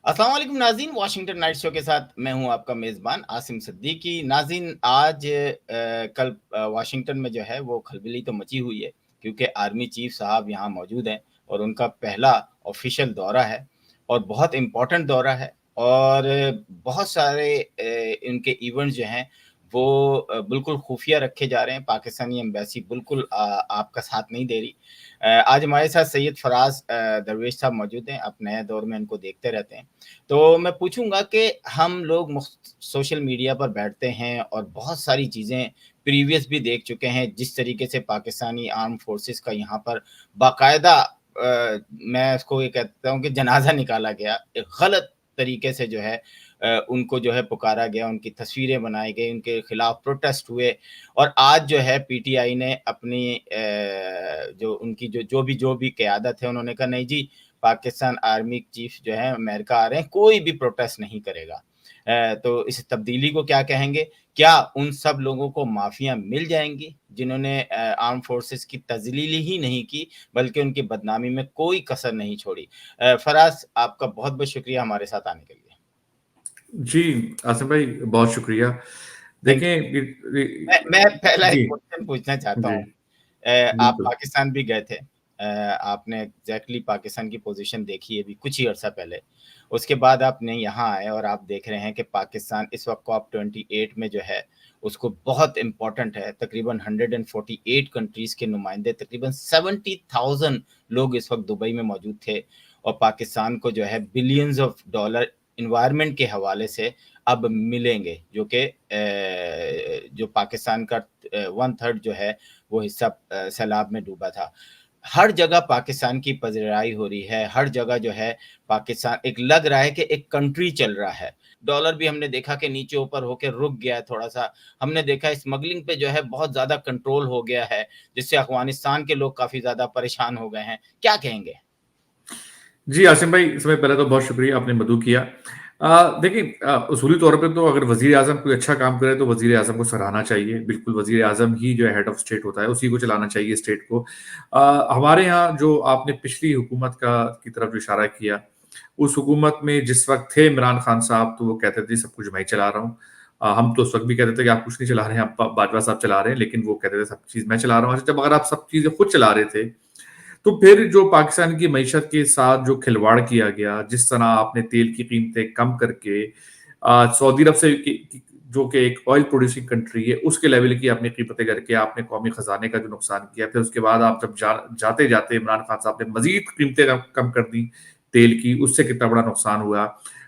अस्सलाम वालेकुम नाज़रीन, वाशिंगटन नाइट शो के साथ मैं हूं आपका मेज़बान आसिम सिद्दीकी। नाज़रीन आज कल वाशिंगटन में जो है वो खलबली तो मची हुई है क्योंकि आर्मी चीफ साहब यहाँ मौजूद हैं और उनका पहला ऑफिशियल दौरा है और बहुत इम्पोर्टेंट दौरा है और बहुत सारे इनके इवेंट्स जो हैं वो बिल्कुल खुफिया रखे जा रहे हैं। पाकिस्तानी एम्बेसी बिल्कुल आपका साथ नहीं दे रही। आज हमारे साथ सैयद फराज दरवेश साहब मौजूद हैं। आप नए दौर में इनको देखते रहते हैं। तो मैं पूछूँगा कि हम लोग सोशल मीडिया पर बैठते हैं और बहुत सारी चीज़ें प्रीवियस भी देख चुके हैं, जिस तरीके से पाकिस्तानी आर्म फोर्सेस का यहाँ पर बाकायदा मैं इसको ये कहता हूँ कि जनाज़ा निकाला गया। एक गलत तरीके से जो है उनको जो है पुकारा गया, उनकी तस्वीरें बनाई गई, उनके खिलाफ प्रोटेस्ट हुए और आज जो है पीटीआई ने अपनी जो उनकी जो भी क़यादत है, उन्होंने कहा नहीं जी, पाकिस्तान आर्मी चीफ जो है अमेरिका आ रहे हैं, कोई भी प्रोटेस्ट नहीं करेगा। तो इस तब्दीली को क्या कहेंगे? क्या उन सब लोगों को माफ़ियाँ मिल जाएँगी जिन्होंने आर्म फोर्सेस की तज़लील ही नहीं की, बल्कि उनकी बदनामी में कोई कसर नहीं छोड़ी? फराज, आपका बहुत-बहुत शुक्रिया हमारे साथ आने के लिए। जी, आसिम भाई बहुत शुक्रिया। थैंक देखें यू। मैं पहला एक जी, क्वेश्चन पूछना चाहता जी, हूँ। आप बिल्कुल। पाकिस्तान भी गए थे। आपने एग्ज़ैक्टली पाकिस्तान की पोज़ीशन देखी है अभी कुछ ही अर्सा पहले। उसके बाद आपने यहाँ आए और आप देख रहे हैं कि पाकिस्तान इस वक़्त COP28 में जो है, उसको बहुत इम्पोर्टेंट है। तकरीबन 148 कंट्रीज़ के नुमाइंदे, तकरीबन 70,000 लोग इस वक़्त दुबई में मौजूद थे और पाकिस्तान को जो है बिलियंस ऑफ डॉलर एनवायरनमेंट के हवाले से अब मिलेंगे, जो कि जो पाकिस्तान का 1/3 जो है वो हिस्सा सैलाब में डूबा था। हर जगह पाकिस्तान की पज़राई हो रही है, हर जगह जो है पाकिस्तान एक लग रहा है कि एक कंट्री चल रहा है। डॉलर भी हमने देखा कि नीचे ऊपर होके रुक गया है थोड़ा-सा। हमने देखा स्मगलिंग पे जो है बहुत ज़्यादा कंट्रोल हो गया है, जिससे अफ़गानिस्तान के लोग काफ़ी ज़्यादा परेशान हो गए हैं। क्या कहेंगे? जी, आसिम भाई सबसे पहले तो बहुत शुक्रिया आपने मदऊ किया। देखिए उसूली तौर पे तो अगर वज़ीर-ए-आज़म कोई अच्छा काम करे तो वज़ीर-ए-आज़म को सराहना चाहिए। बिल्कुल वज़ीर-ए-आज़म ही जो है हेड ऑफ़ स्टेट होता है, उसी को चलाना चाहिए स्टेट को। हमारे यहाँ जो आपने पिछली हुकूमत का की तरफ जो इशारा किया, उस हुकूमत में जिस वक़्त थे इमरान खान साहब तो वो कहते थे सब कुछ मैं ही चला रहा हूँ। हम तो उस वक़्त भी कहते थे कि आप कुछ नहीं चला रहे हैं, आप बाजवा साहब चला रहे हैं, लेकिन वो कहते थे सब चीज़ मैं चला रहा हूँ। अच्छा जब अगर आप सब चीज़ें खुद चला रहे थे तो फिर जो पाकिस्तान की मईशत के साथ जो खिलवाड़ किया गया, जिस तरह आपने तेल की कीमतें कम करके सऊदी अरब से जो कि एक ऑयल प्रोड्यूसिंग कंट्री है, उसके लेवल की आपने कीमतें करके आपने कौमी खजाने का जो नुकसान किया, फिर उसके बाद आप जब जाते-जाते इमरान खान साहब ने मज़ीद कीमतें कम कर दी तेल की, उससे कितना बड़ा नुकसान हुआ।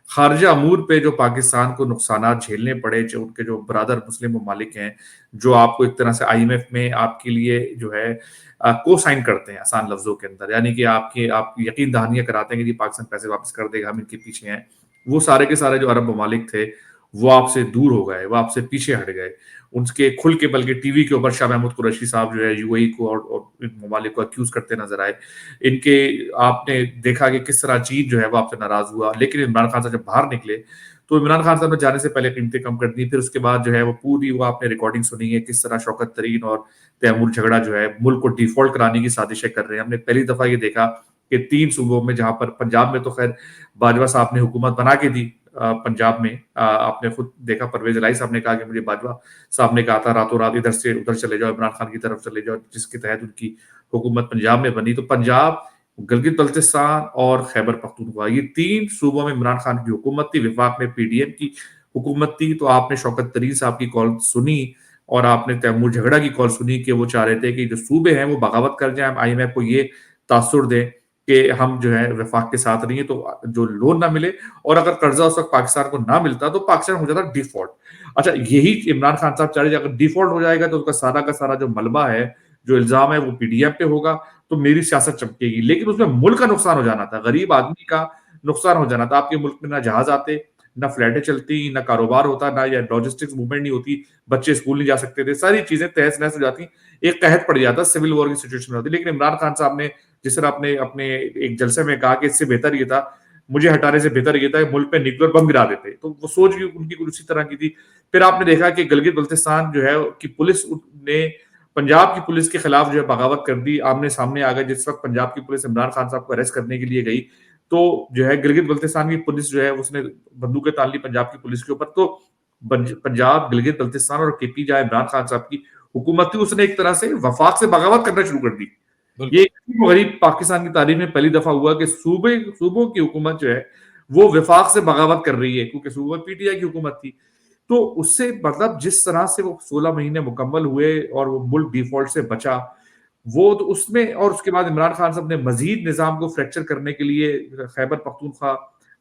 खारजा अमूर पे जो पाकिस्तान को नुकसानात झेलने पड़े, जो उनके जो ब्रादर मुस्लिम ममालिक हैं, जो आपको एक तरह से आईएमएफ में आपके लिए जो है को साइन करते हैं आसान लफ्जों के अंदर, यानी कि आप यकीन दहानियां कराते हैं कि जी पाकिस्तान पैसे वापस कर देगा, हम इनके पीछे हैं। वो सारे के सारे जो अरब ममालिक थे वो आपसे दूर हो गए, वो आपसे पीछे हट गए। उनके खुल के बल्कि टीवी के ऊपर शाह महमूद कुरैशी साहब जो है यूएई को और इन ममालिक को अक्यूज करते नजर आए। इनके आपने देखा कि किस तरह चीन जो है वो आपसे नाराज हुआ, लेकिन इमरान खान साहब जब बाहर निकले तो इमरान खान साहब ने जाने से पहले कीमतें कम कर दी। फिर उसके बाद जो है वो पूरी वो आपने रिकॉर्डिंग सुनी है किस तरह शौकत तरीन और तैमूर झगड़ा जो है मुल्क को डिफॉल्ट कराने की साजिशें कर रहे हैं। हमने पहली दफा ये देखा कि 3 सूबों में, जहां पर पंजाब में तो खैर बाजवा साहब ने हुकूमत बना के दी। पंजाब में आपने खुद देखा परवेज इलाही साहब ने कहा कि मुझे बाजवा साहब ने कहा था रातों रात इधर से उधर चले जाओ, इमरान खान की तरफ चले जाओ, जिसके तहत उनकी हुकूमत पंजाब में बनी। तो पंजाब, गिलगित बल्तिस्तान और खैबर पख्तूनख्वा, ये 3 सूबों में इमरान खान की हुकूमत थी, विफाक में पीडीएम की हुकूमत थी। तो आपने शौकत तरीन साहब की कॉल सुनी और आपने तैमूर झगड़ा की कॉल सुनी कि वो चाह रहे थे कि जो सूबे हैं वो बगावत कर जाएं, आईएमएफ को ये तासुर दें कि हम जो है वफाक के साथ नहीं है, तो जो लोन ना मिले और अगर कर्जा उस वक्त पाकिस्तान को ना मिलता तो पाकिस्तान हो जाता डिफॉल्ट। अच्छा, यही इमरान खान साहब चाह रहे थे, अगर डिफॉल्ट हो जाएगा तो उसका सारा का सारा जो मलबा है, जो इल्जाम है, वो पीडीएम पे होगा, तो मेरी सियासत चमकेगी। लेकिन उसमें मुल्क का नुकसान हो जाना था, गरीब आदमी का नुकसान हो जाना था। आपके मुल्क में ना जहाज आते, ना फ्लाइटें चलती, ना कारोबार होता, ना या लॉजिस्टिक्स मूवमेंट नहीं होती, बच्चे स्कूल नहीं जा सकते थे, सारी चीजें तहस नहस हो जाती, एक कहत पड़ जाता, सिविल वॉर की सिचुएशन होती। लेकिन इमरान खान साहब ने जिस तरह अपने अपने एक जलसे में कहा कि इससे बेहतर ये था, मुझे हटाने से बेहतर ये था कि मुल्क पे न्यूक्लियर बम गिरा देते, तो वो सोच भी उनकी कुछ उसी तरह की थी। फिर आपने देखा कि गिलगित बल्तिस्तान जो है कि पुलिस ने पंजाब की पुलिस के खिलाफ जो है बगावत कर दी, आमने सामने आ गए। जिस वक्त पंजाब की पुलिस इमरान खान साहब को अरेस्ट करने के लिए गई तो जो है गिलगित बल्तिस्तान की पुलिस जो है उसने बंदूकें तान ली पंजाब की पुलिस के ऊपर। तो पंजाब, गिलगित बल्तिस्तान और केपी जहां इमरान खान साहब की हुकूमत थी, उसने एक तरह से वफाक से बगावत करना शुरू कर दी। ये गरीब पाकिस्तान की तारीख में पहली दफा हुआ कि सूबों की हुकूमत जो है वो विफाक से बगावत कर रही है, क्योंकि सूबों में पीटीआई की हुकूमत थी। तो उससे मतलब जिस तरह से वो 16 महीने मुकम्मल हुए और वो मुल्क डिफॉल्ट से बचा, वो तो उसमें, और उसके बाद इमरान खान साहब ने मजीद निजाम को फ्रैक्चर करने के लिए खैबर पख्तूनख्वा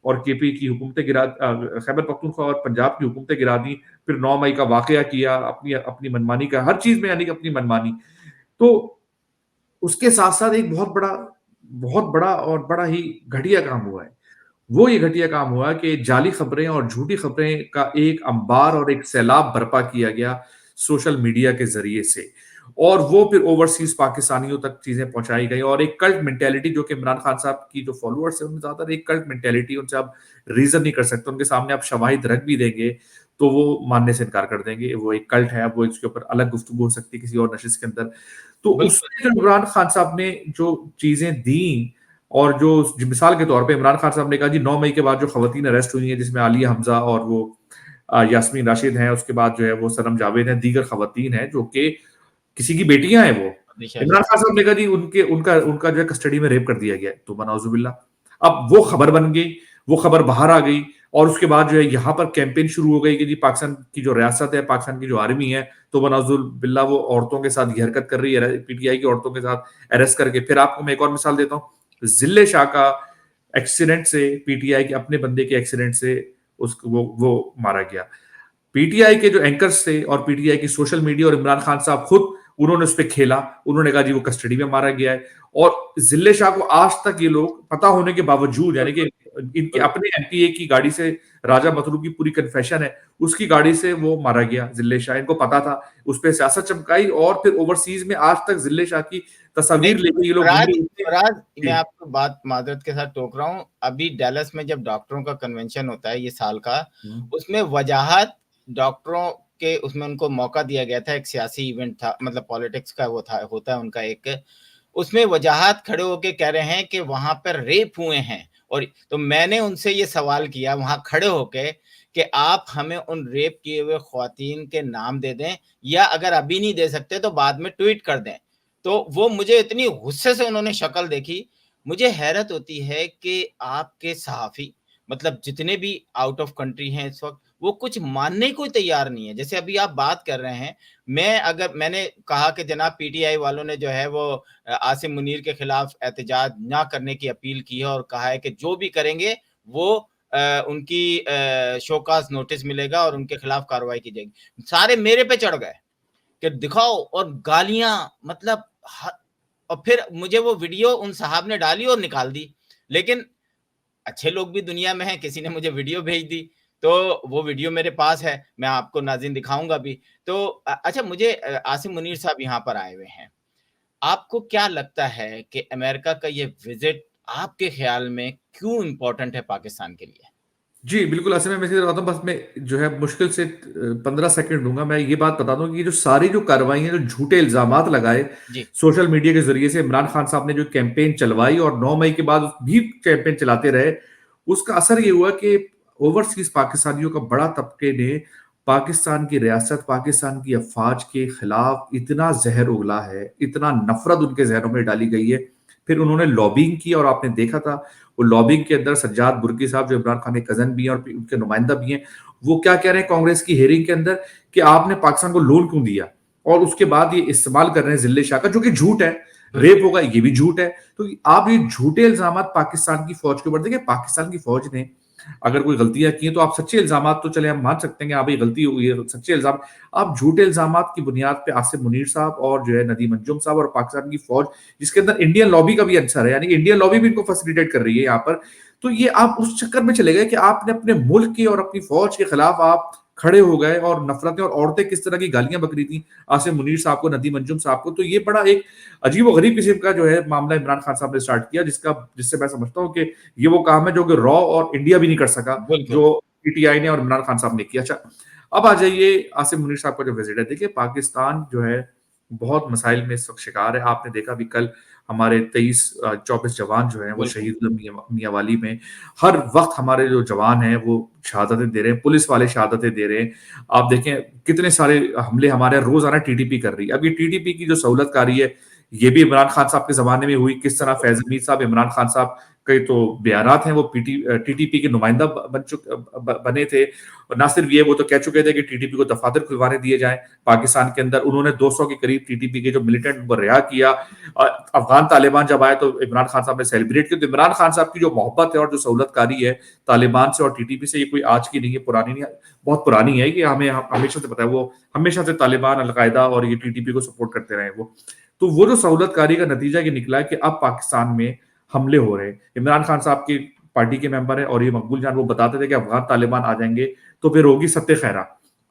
और केपी की हुकूमतें खैबर पख्तूनख्वा और पंजाब की हुकूमतें गिरा दी। फिर 9 मई का वाकया किया, अपनी अपनी मनमानी का, हर चीज में यानी कि अपनी मनमानी। तो उसके साथ साथ एक बहुत बड़ा और बड़ा ही घटिया काम हुआ है। वो ये घटिया काम हुआ कि जाली खबरें और झूठी खबरें का एक अंबार और एक सैलाब बर्पा किया गया सोशल मीडिया के जरिए से, और वो फिर ओवरसीज पाकिस्तानियों तक चीजें पहुंचाई गई। और एक कल्ट मेंटेलिटी, जो कि इमरान खान साहब की जो फॉलोअर्स है उनमें ज्यादातर एक कल्ट मेंटेलिटी, उनसे आप रीजन नहीं कर सकते, उनके सामने आप शवाहिद रख भी देंगे तो वो मानने से इनकार कर देंगे। वो एक कल्ट है, वो इसके ऊपर अलग गुफ्तगू हो सकती है किसी और नशिस्त के अंदर। तो उसमें जो इमरान खान साहब ने जो चीजें दी, और जो मिसाल के तौर पे इमरान खान साहब ने कहा जी 9 मई के बाद जो खवातीन अरेस्ट हुई हैं, जिसमें आलिया हमजा और वो यास्मीन राशिद हैं, उसके बाद जो है वो सनम जावेद हैं, दीगर खवातीन हैं जो कि किसी की बेटियां हैं। वो इमरान खान साहब ने कहा जी उनके उनका उनका जो है कस्टडी में रेप कर दिया गया, तो बनाउजुबिल्ला। अब वो खबर बन गई, वो खबर बाहर आ गई, और उसके बाद जो है यहाँ पर कैंपेन शुरू हो गई कि जी पाकिस्तान की जो रियासत है, पाकिस्तान की जो आर्मी है, तो बनाउजुबिल्ला वो औरतों के साथ ये हरकत कर रही है, पीटीआई की औरतों के साथ अरेस्ट करके। फिर आपको मैं एक और मिसाल देता हूँ, जिले शाह का एक्सीडेंट से, पीटीआई के अपने बंदे के एक्सीडेंट से उसको वो मारा गया। पीटीआई के जो एंकर्स थे और पीटीआई की सोशल मीडिया और इमरान खान साहब खुद, उन्होंने उस पर खेला, उन्होंने कहा जी वो कस्टडी में मारा गया है। और जिले शाह को आज तक ये लोग पता होने के बावजूद, यानी कि इनके अपने एनटीए की गाड़ी से, राजा मतलू की पूरी कन्फेशन है, उसकी गाड़ी से वो मारा गया जिले शाह, इनको पता था, उस पर सियासत चमकाई, और फिर ओवरसीज में आज तक जिले शाह की तस्वीर लेके ये लोग मैं आपको बात माजरत के साथ टोक रहा हूँ। अभी डैलस में जब डॉक्टरों का कन्वेंशन होता है ये साल का, उसमें वजाहत डॉक्टरों के, उसमें उनको मौका दिया गया था, एक सियासी इवेंट था, मतलब पॉलिटिक्स का वो था, होता है उनका एक, उसमें वजाहत खड़े होके कह रहे हैं कि वहां पर रेप हुए हैं। और तो मैंने उनसे ये सवाल किया वहां खड़े होके कि आप हमें उन रेप किए हुए ख्वातीन के नाम दे दें, या अगर अभी नहीं दे सकते तो बाद में ट्वीट कर दें। तो वो मुझे इतनी गुस्से से उन्होंने शक्ल देखी। मुझे हैरत होती है कि आपके सहाफ़ी, मतलब जितने भी आउट ऑफ कंट्री हैं इस वक़्त, वो कुछ मानने को तैयार नहीं है। जैसे अभी आप बात कर रहे हैं, मैंने कहा कि जनाब पीटीआई वालों ने जो है वो आसिम मुनीर के खिलाफ एहतजाज ना करने की अपील की है, और कहा है कि जो भी करेंगे वो उनकी शोकाज नोटिस मिलेगा और उनके खिलाफ कार्रवाई की जाएगी। सारे मेरे पे चढ़ गए कि दिखाओ, और गालियां, मतलब और फिर मुझे वो वीडियो उन साहब ने डाली और निकाल दी। लेकिन अच्छे लोग भी दुनिया में हैं, किसी ने मुझे वीडियो भेज दी, तो वो वीडियो मेरे पास है, मैं आपको नाज़रीन दिखाऊंगा भी। तो अच्छा, मुझे आसिम मुनीर साहब यहाँ पर आए हुए हैं, आपको क्या लगता है कि अमेरिका का ये विजिट आपके ख्याल में क्यों इंपॉर्टेंट है पाकिस्तान के लिए? जी, बिल्कुल, असल में मैं सीधे बताता हूँ, बस मैं जो है मुश्किल से 15 सेकंड दूंगा। मैं ये बात बता दूं कि जो सारी जो कार्रवाई है, जो झूठे इल्जामात लगाए सोशल मीडिया के जरिए से इमरान खान साहब ने जो कैंपेन चलवाई और 9 मई के बाद भी कैंपेन चलाते रहे, उसका असर ये हुआ कि ओवरसीज पाकिस्तानियों का बड़ा तबके ने पाकिस्तान की रियासत, पाकिस्तान की अफवाज के खिलाफ इतना जहर उगला है, इतना नफरत उनके जहनों में डाली गई है। फिर उन्होंने लॉबिंग की, और आपने देखा था वो लॉबिंग के अंदर सज्जाद बुर्की साहब, जो इमरान खान के कजन भी हैं और उनके नुमाइंदा भी हैं, वो क्या कह रहे हैं कांग्रेस की हेयरिंग के अंदर कि आपने पाकिस्तान को लोन क्यों दिया, और उसके बाद ये इस्तेमाल कर रहे हैं जिले शाह का, जो कि झूठ है। रेप होगा, ये भी झूठ है। तो आप ये झूठे इल्जाम पाकिस्तान की फौज के ऊपर, देखिए पाकिस्तान की फौज ने अगर कोई गलतियां की हैं तो आप सच्चे इल्जाम तो चले हम मान सकते हैं कि हाँ भाई गलती हुई है, सच्चे इल्जाम। आप झूठे इल्जाम की बुनियाद पे आसिम मुनीर साहब और जो है नदीम अंजुम साहब और पाकिस्तान की फौज, जिसके अंदर इंडियन लॉबी का भी अंसर है, यानी इंडियन लॉबी भी इनको फैसिलिटेट कर रही है यहाँ पर, तो ये आप उस चक्कर में चले गए कि आपने अपने मुल्क की और अपनी फौज के खिलाफ आप खड़े हो गए, और नफरतें, और औरतें किस तरह की गालियां बक रही थी आसिम मुनीर साहब को, नदीम अंजुम साहब को। तो ये बड़ा एक अजीब और गरीब किस्म का जो है मामला इमरान खान साहब ने स्टार्ट किया, जिससे मैं समझता हूँ कि ये वो काम है जो कि रॉ और इंडिया भी नहीं कर सका, जो पीटीआई ने और इमरान खान साहब ने किया। अच्छा, अब आ जाइए आसिम मुनीर साहब का जो विजिट है। देखिए पाकिस्तान जो है बहुत मसाइल में इस वक्त शिकार है। आपने देखा भी कल हमारे 23-24 जवान जो हैं वो बिल्कुल। शहीद हुए मियांवाली में। हर वक्त हमारे जो जवान हैं वो शहादतें दे रहे हैं, पुलिस वाले शहादतें दे रहे हैं। आप देखें कितने सारे हमले हमारे रोजाना टीटीपी कर रही है। अब ये टीटीपी की जो सहूलतकारी है ये भी इमरान खान साहब के जमाने में हुई। किस तरह फैज हमीद साहब, इमरान खान साहब के तो बयानात हैं, वो टीटीपी के नुमाइंदा बने थे। और ना सिर्फ ये, वो तो कह चुके थे कि टीटीपी को दफातर खुलवाने दिए जाएं पाकिस्तान के अंदर। उन्होंने 200 के करीब टीटीपी के जो मिलिटेंट उनको रिहा किया। अफगान तालिबान जब आए तो इमरान खान साहब ने सेलिब्रेट किया। तो इमरान खान साहब की जो मोहब्बत है और जो सहूलतकारी है तालिबान से और टीटीपी से, ये कोई आज की नहीं है, पुरानी नहीं है, बहुत पुरानी है। कि हमें हमेशा से पता है, वो हमेशा से तालिबान, अलकायदा और ये टीटीपी को सपोर्ट करते रहे वो। तो वो जो सहूलतकारी का नतीजा ये निकला है कि अब पाकिस्तान में हमले हो रहे हैं। इमरान खान साहब की पार्टी के मेंबर है और ये मकबूल जान, वो बताते थे कि अफगान तालिबान आ जाएंगे तो फिर होगी सत्य खैरा।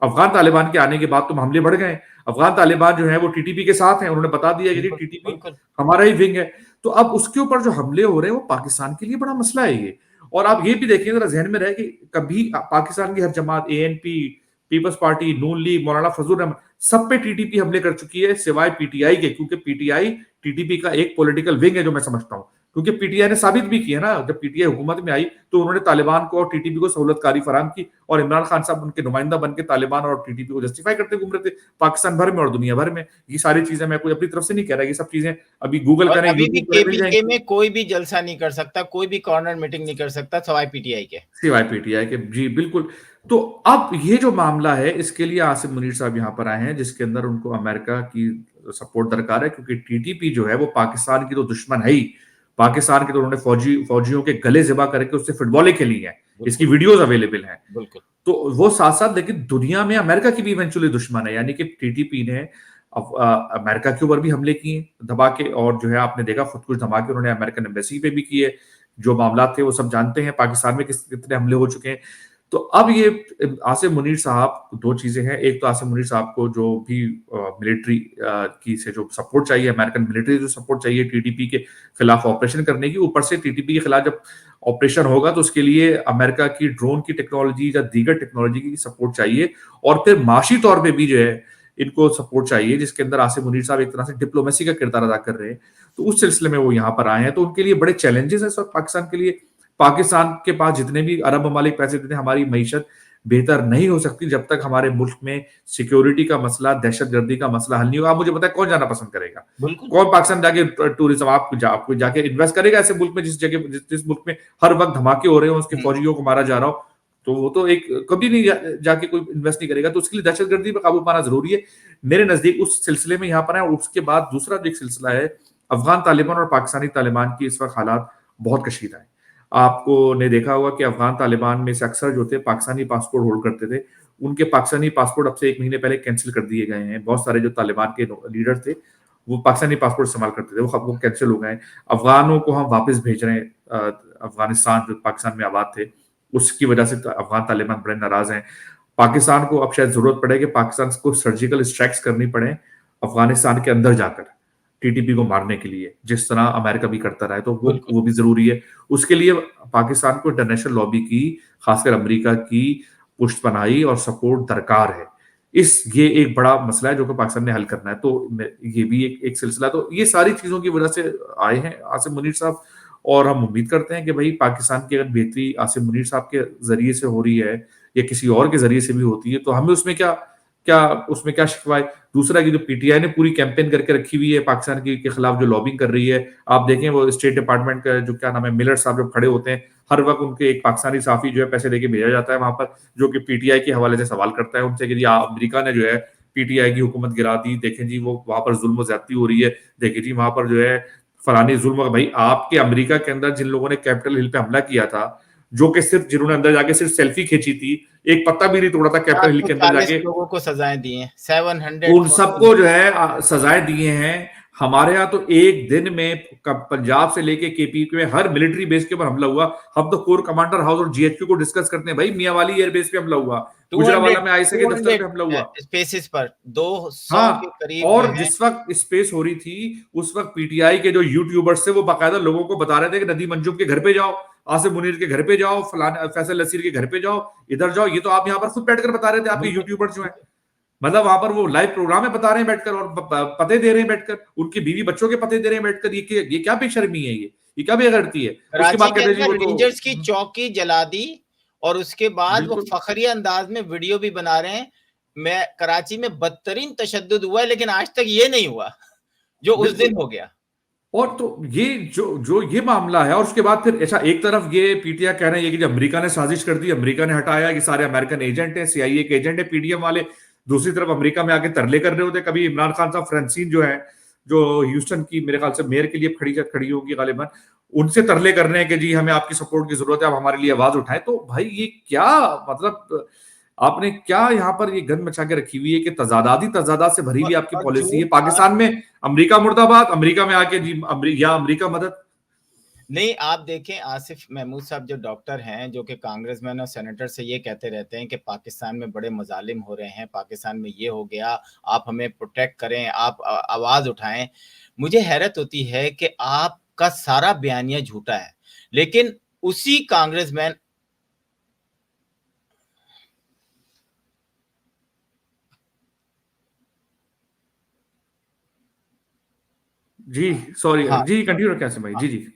अफगान तालिबान के आने के बाद तो हमले बढ़ गए। अफगान तालिबान जो है वो टीटीपी के साथ है, उन्होंने बता दिया कि टीटीपी हमारा ही विंग है। तो अब उसके ऊपर जो हमले हो रहे हैं वो पाकिस्तान के लिए बड़ा मसला है ये। और आप ये भी देखें, जरा जहन में रहे कि कभी पाकिस्तान की हर जमात, एएनपी, पीपल्स पार्टी, नून लीग, मौलाना फजल रहमान, सब पे टीटीपी हमले कर चुकी है सिवाय पीटीआई के। क्योंकि पीटीआई टीटीपी का एक पॉलिटिकल विंग है, जो मैं समझता हूं। क्योंकि पीटीआई ने साबित भी किया ना, जब पीटीआई हुकूमत में आई तो उन्होंने तालिबान को और टीटीपी को सहूलतकारी फराहम की, और इमरान खान साहब उनके नुमाइंदा बनकर तालिबान और टीटीपी को जस्टिफाई करते घूम रहे थे पाकिस्तान भर में और दुनिया भर में। ये सारी चीजें मैं कोई अपनी तरफ से नहीं कह रहा, ये सब चीजें अभी गूगल और करें, अभी भी यूट्यूब पर मिल केपीके जाएंगी। में कोई भी जलसा नहीं कर सकता, कोई भी कॉर्नर मीटिंग नहीं कर सकता सवाई पीटीआई के। सिवाय पीटीआई के, जी बिल्कुल। तो अब ये जो मामला है, इसके लिए आसिम मुनीर साहब यहाँ पर आए हैं, जिसके अंदर उनको अमेरिका की सपोर्ट दरकार है। क्योंकि टीटीपी जो है वो पाकिस्तान की तो दुश्मन है ही। पाकिस्तान के तो उन्होंने फौजियों के गले ज़िबा करके उससे फुटबॉलें खेली हैं। इसकी वीडियोस अवेलेबल हैं। बिल्कुल। तो वो साथ साथ, लेकिन दुनिया में अमेरिका की भी इवेंचुअली दुश्मन है। यानी कि टीटीपी ने अमेरिका के ऊपर भी हमले किए दबा के, और जो है आपने देखा खुद कुछ धमाके उन्होंने अमेरिकन एम्बेसी पे भी किए। जो मामला थे वो सब जानते हैं, पाकिस्तान में कितने हमले हो चुके हैं। तो अब ये आसिम मुनीर साहब, दो चीजें हैं। एक तो आसिम मुनीर साहब को जो भी मिलिट्री की से जो सपोर्ट चाहिए, अमेरिकन मिलिट्री जो सपोर्ट चाहिए टीटीपी के खिलाफ ऑपरेशन करने की, ऊपर से टीटीपी के खिलाफ जब ऑपरेशन होगा तो उसके लिए अमेरिका की ड्रोन की टेक्नोलॉजी या दीगर टेक्नोलॉजी की सपोर्ट चाहिए। और फिर माशी तौर पर भी जो है इनको सपोर्ट चाहिए, जिसके अंदर आसिम मुनीर साहब एक तरह से डिप्लोमेसी का किरदार अदा कर रहे हैं। तो उस सिलसिले में वो यहाँ पर आए हैं। तो उनके लिए बड़े चैलेंजेस है सब पाकिस्तान के लिए। पाकिस्तान के पास जितने भी अरब ममालिक पैसे देते हैं, हमारी मईशत बेहतर नहीं हो सकती जब तक हमारे मुल्क में सिक्योरिटी का मसला, दहशतगर्दी का मसला हल नहीं होगा। आप मुझे बताएं, कौन जाना पसंद करेगा? कौन पाकिस्तान जाके टूरिज्म आपको जाके इन्वेस्ट करेगा ऐसे मुल्क में जिस मुल्क में हर वक्त धमाके हो रहे हो, उसके फौजियों को मारा जा रहा हो? तो वो तो एक कभी नहीं जाके कोई इन्वेस्ट नहीं करेगा। तो उसके लिए दहशतगर्दी पर काबू पाना जरूरी है मेरे नजदीक। उस सिलसिले में यहाँ पर है। उसके बाद दूसरा जो एक सिलसिला है, अफगान तालिबान और पाकिस्तानी तालिबान की इस वक्त हालात बहुत कशीदा है। आपको ने देखा होगा कि अफगान तालिबान में से अक्सर जो थे पाकिस्तानी पासपोर्ट होल्ड करते थे, उनके पाकिस्तानी पासपोर्ट अब से 1 महीने पहले कैंसिल कर दिए गए हैं। बहुत सारे जो तालिबान के लीडर थे वो पाकिस्तानी पासपोर्ट इस्तेमाल करते थे, वो कैंसिल हो गए। अफगानों को हम वापस भेज रहे हैं अफगानिस्तान, जो पाकिस्तान में आबाद थे। उसकी वजह से अफगान तालिबान बड़े नाराज हैं। पाकिस्तान को अब शायद जरूरत पड़े कि पाकिस्तान को सर्जिकल स्ट्राइक्स करनी पड़े अफगानिस्तान के अंदर जाकर टीटीपी को मारने के लिए, जिस तरह अमेरिका भी करता रहा है। तो वो भी जरूरी है। उसके लिए पाकिस्तान को इंटरनेशनल लॉबी की, खासकर अमेरिका की पुष्टपनाही और सपोर्ट दरकार है। ये एक बड़ा मसला है जो कि पाकिस्तान ने हल करना है। तो ये भी एक सिलसिला। तो ये सारी चीजों की वजह से आए हैं आसिम मुनीर साहब। और हम उम्मीद करते हैं कि भाई पाकिस्तान की अगर बेहतरी आसिम मुनीर साहब के जरिए से हो रही है या किसी और के जरिए से भी होती है, तो हमें उसमें क्या शिकवा है। दूसरा कि जो पीटीआई ने पूरी कैंपेन करके रखी हुई है पाकिस्तान के खिलाफ, जो लॉबिंग कर रही है, आप देखें वो स्टेट डिपार्टमेंट का जो क्या नाम है, मिलर साहब जब खड़े होते हैं, हर वक्त उनके एक पाकिस्तानी साफी जो है पैसे देके भेजा जाता है वहां पर, जो कि पीटीआई के हवाले से सवाल करता है उनसे कि अमेरिका ने जो है पीटीआई की हुकूमत गिरा दी, देखें जी वो वहां पर जुल्म ज्यादती हो रही है, देखें जी वहां पर जो है फलानी जुल्म। भाई आपके अमेरिका के अंदर जिन लोगों ने कैपिटल हिल पे हमला किया था, जो कि सिर्फ जिन्होंने अंदर जाके सिर्फ सेल्फी खींची थी, एक पत्ता भी नहीं तोड़ा था कैपिटल हिल के अंदर जाके, लोगों को सजाएं दी हैं, 700 उन सबको जो है सजाएं दिए हैं। हमारे यहाँ तो एक दिन में पंजाब से लेके केपी में हर मिलिट्री बेस के ऊपर हमला हुआ। हम तो कोर कमांडर हाउस और जीएचक्यू को डिस्कस करते हैं। भाई मियांवाली एयरबेस पे हमला हुआ, गुजरावाला में आईएसए के दफ्तर पे हमला हुआ, स्पेसिस पर 200 हाँ। के करीब। और जिस वक्त स्पेस हो रही थी उस वक्त पीटीआई के जो यूट्यूबर्स थे वो बाकायदा लोगों को बता रहे थे कि नदीम अंजुम के घर पे जाओ, आसिम मुनीर के घर पे जाओ, फैसल नसीर के घर पे जाओ, इधर जाओ। ये तो आप यहाँ पर खुद बैठकर बता रहे थे, आपके यूट्यूबर्स जो है। मतलब वहां पर वो लाइव प्रोग्राम में बता रहे हैं बैठकर और पते दे रहे हैं बैठकर, उनकी बीवी बच्चों के पते दे रहे हैं बैठकर। ये क्या बेशर्मी है, ये क्या बेगरती है। उसके कराची बाद के कहते हैं जी अंदर वो तो रेंजर्स की चौकी जला दी और उसके बाद वो बिल्कुल फखरिया अंदाज में वीडियो भी बना रहे हैं। मैं कराची में बदतरीन तशद्दुद हुआ है, लेकिन आज तक ये नहीं हुआ जो उस बिल्कुल। दिन हो गया। और तो ये जो जो ये मामला है, और उसके बाद फिर ऐसा एक तरफ ये पीटीआई कह रहे हैं कि जो अमेरिका ने साजिश कर दी, अमेरिका ने हटाया, कि सारे अमेरिकन एजेंट हैं, सीआईए के एजेंट है पीडीएम वाले। दूसरी तरफ अमेरिका में आके तरले कर रहे होते, कभी इमरान खान साहब फ्रांसीन जो है, जो ह्यूस्टन की मेरे ख्याल से मेयर के लिए खड़ी होगी गालिबन, उनसे तरले कर रहे हैं कि जी हमें आपकी सपोर्ट की जरूरत है, आप हमारे लिए आवाज उठाएं। तो भाई ये क्या, मतलब आपने क्या यहाँ पर ये गंद मचा के रखी हुई है कि तजादात से भरी हुई आपकी और पॉलिसी है। झूठ पाकिस्तान में अमेरिका मुर्दाबाद, अमेरिका में आके जी या अमेरिका मदद। नहीं। आप देखें आसिफ महमूद साहब जो डॉक्टर हैं, जो कि कांग्रेसमैन और सेनेटर से ये कहते रहते हैं कि पाकिस्तान में बड़े मजालिम हो रहे हैं, पाकिस्तान में ये हो गया, आप हमें प्रोटेक्ट करें, आप आवाज उठाएं। मुझे हैरत होती है कि आपका सारा बयानिया झूठा है, लेकिन उसी कांग्रेसमैन जी सॉरी हाँ जी, कंटिन्यू रखें आसिम भाई। हाँ। जी जी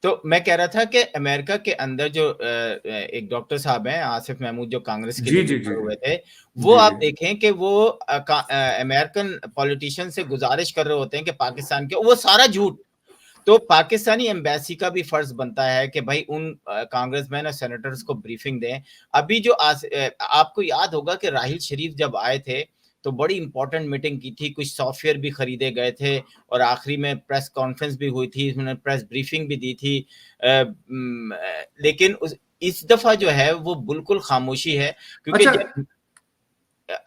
तो मैं कह रहा था कि अमेरिका के अंदर जो एक डॉक्टर साहब हैं आसिफ महमूद, जो कांग्रेस के जी लिए भी जी जी खड़े जी हुए थे, वो जी आप जी देखें कि वो अमेरिकन पॉलिटिशियन से गुजारिश कर रहे होते हैं कि पाकिस्तान के, वो सारा झूठ। तो पाकिस्तानी एम्बेसी का भी फर्ज बनता है कि भाई उन कांग्रेसमैन और सेनेटर्स को ब्रीफिंग दें। अभी जो आपको याद होगा कि राहिल शरीफ जब आए थे तो बड़ी इंपॉर्टेंट मीटिंग की थी, कुछ सॉफ्टवेयर भी खरीदे गए थे और आखिरी में प्रेस कॉन्फ्रेंस भी हुई थी, उन्होंने प्रेस ब्रीफिंग भी दी थी। लेकिन इस दफा जो है वो बिल्कुल खामोशी है, क्योंकि अच्छा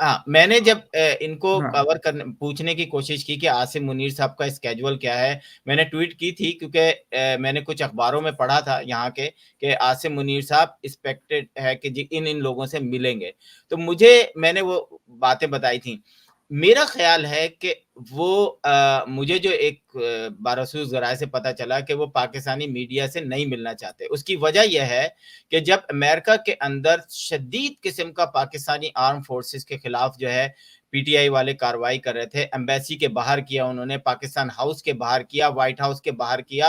हाँ, मैंने जब इनको हाँ कवर करने पूछने की कोशिश की कि आसिम मुनीर साहब का स्केड्यूल क्या है, मैंने ट्वीट की थी क्योंकि मैंने कुछ अखबारों में पढ़ा था यहाँ के कि आसिम मुनीर साहब एक्सपेक्टेड है कि जी इन लोगों से मिलेंगे। तो मैंने वो बातें बताई थी। मेरा ख्याल है कि वो मुझे जो एक बारसूस ज़राए से पता चला कि वो पाकिस्तानी मीडिया से नहीं मिलना चाहते। उसकी वजह यह है कि जब अमेरिका के अंदर शदीद किस्म का पाकिस्तानी आर्म फोर्सेस के खिलाफ जो है पीटीआई वाले कार्रवाई कर रहे थे, एम्बेसी के बाहर किया उन्होंने, पाकिस्तान हाउस के बाहर किया, व्हाइट हाउस के बाहर किया।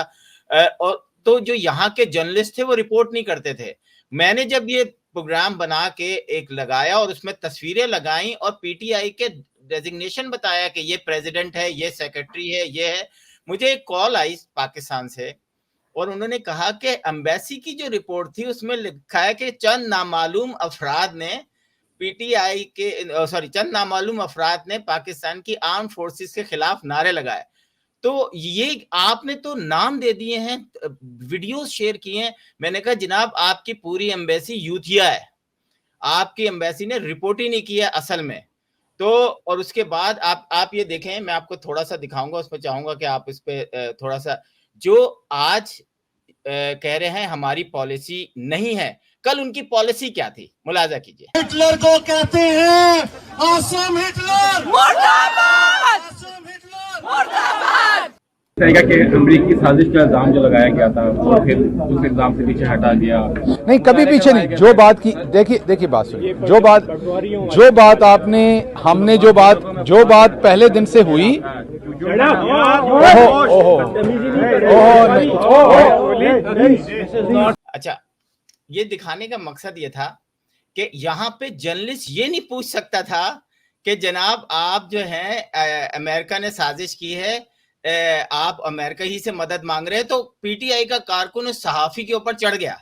और तो जो यहाँ के जर्नलिस्ट थे वो रिपोर्ट नहीं करते थे। मैंने जब ये प्रोग्राम बना के एक लगाया और उसमें तस्वीरें लगाई और पीटीआई के डेजिग्नेशन बताया कि ये प्रेसिडेंट है, ये सेक्रेटरी है, ये है, मुझे एक कॉल आई पाकिस्तान से और उन्होंने कहा कि एम्बेसी की जो रिपोर्ट थी उसमें लिखा है कि चंद नामालूम अफराद ने पीटीआई के चंद नामालूम अफराद ने पाकिस्तान की आर्म फोर्सेस के खिलाफ नारे लगाए। तो ये आपने तो नाम दे दिए हैं, वीडियोस शेयर किए हैं। मैंने कहा जनाब आपकी पूरी एम्बेसी यूथिया है, आपकी एम्बेसी ने रिपोर्ट ही नहीं किया असल में। तो और उसके बाद आप ये देखें, मैं आपको थोड़ा सा दिखाऊंगा, उसमें चाहूंगा कि आप इस पे थोड़ा सा, जो आज कह रहे हैं हमारी पॉलिसी नहीं है, कल उनकी पॉलिसी क्या थी मुलाजा कीजिए। हिटलर को कहते हैं आसम हिटलर मुर्दाबाद, आसम हिटलर मुर्दाबाद। तरीका के अमरीकी साजिश का इल्जाम जो लगाया गया था और फिर उस इल्जाम से पीछे हटा दिया। नहीं, कभी पीछे नहीं। जो बात की, देखिए बात सुनिए, जो बात आपने, हमने जो बात पहले दिन से हुई, अच्छा, ये दिखाने का मकसद ये था कि यहाँ पे जर्नलिस्ट ये नहीं पूछ सकता था कि जनाब आप जो हैं अमेरिका ने साजिश की है, आप अमेरिका ही से मदद मांग रहे हैं। तो पीटीआई का कारकुन उस सहाफी के ऊपर चढ़ गया।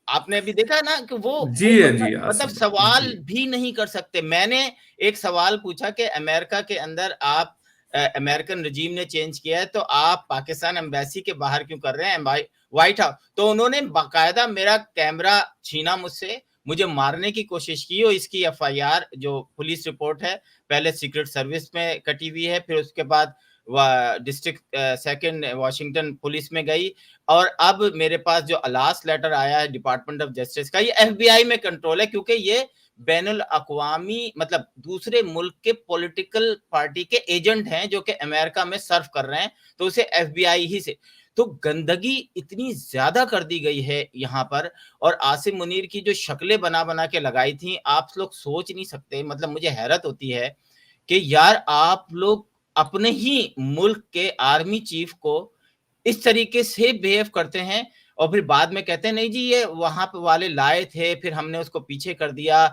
आपने अभी देखा ना कि वो जी मतलब आसिम सवाल जी भी नहीं कर सकते। मैंने एक सवाल पूछा कि अमेरिका के अंदर आप अमेरिकन रजीम ने चेंज किया है तो आप पाकिस्तान एम्बेसी के बाहर क्यों कर रहे हैं, व्हाइट हाउस? तो उन्होंने बाकायदा मेरा कैमरा छीना मुझसे, मुझे मारने की कोशिश की। और इसकी एफआईआर जो पुलिस रिपोर्ट है, पहले सीक्रेट सर्विस में कटी हुई है, फिर उसके बाद डिस्ट्रिक्ट सेकंड वाशिंगटन पुलिस में गई, और अब मेरे पास जो लास्ट लेटर आया है डिपार्टमेंट ऑफ जस्टिस का, ये एफबीआई में कंट्रोल है, क्योंकि ये बैनुल अक़वामी मतलब दूसरे मुल्क के पॉलिटिकल पार्टी के एजेंट हैं जो कि अमेरिका में सर्व कर रहे हैं, तो उसे एफबीआई ही से। तो गंदगी इतनी ज्यादा कर दी गई है यहाँ पर। और आसिम मुनीर की जो शक्लें बना बना के लगाई थी, आप लोग सोच नहीं सकते। मतलब मुझे हैरत होती है कि यार आप लोग अपने ही मुल्क के आर्मी चीफ को इस तरीके से बिहेव करते हैं और फिर बाद में कहते हैं नहीं जी ये वहां पे वाले लाए थे, फिर हमने उसको पीछे कर दिया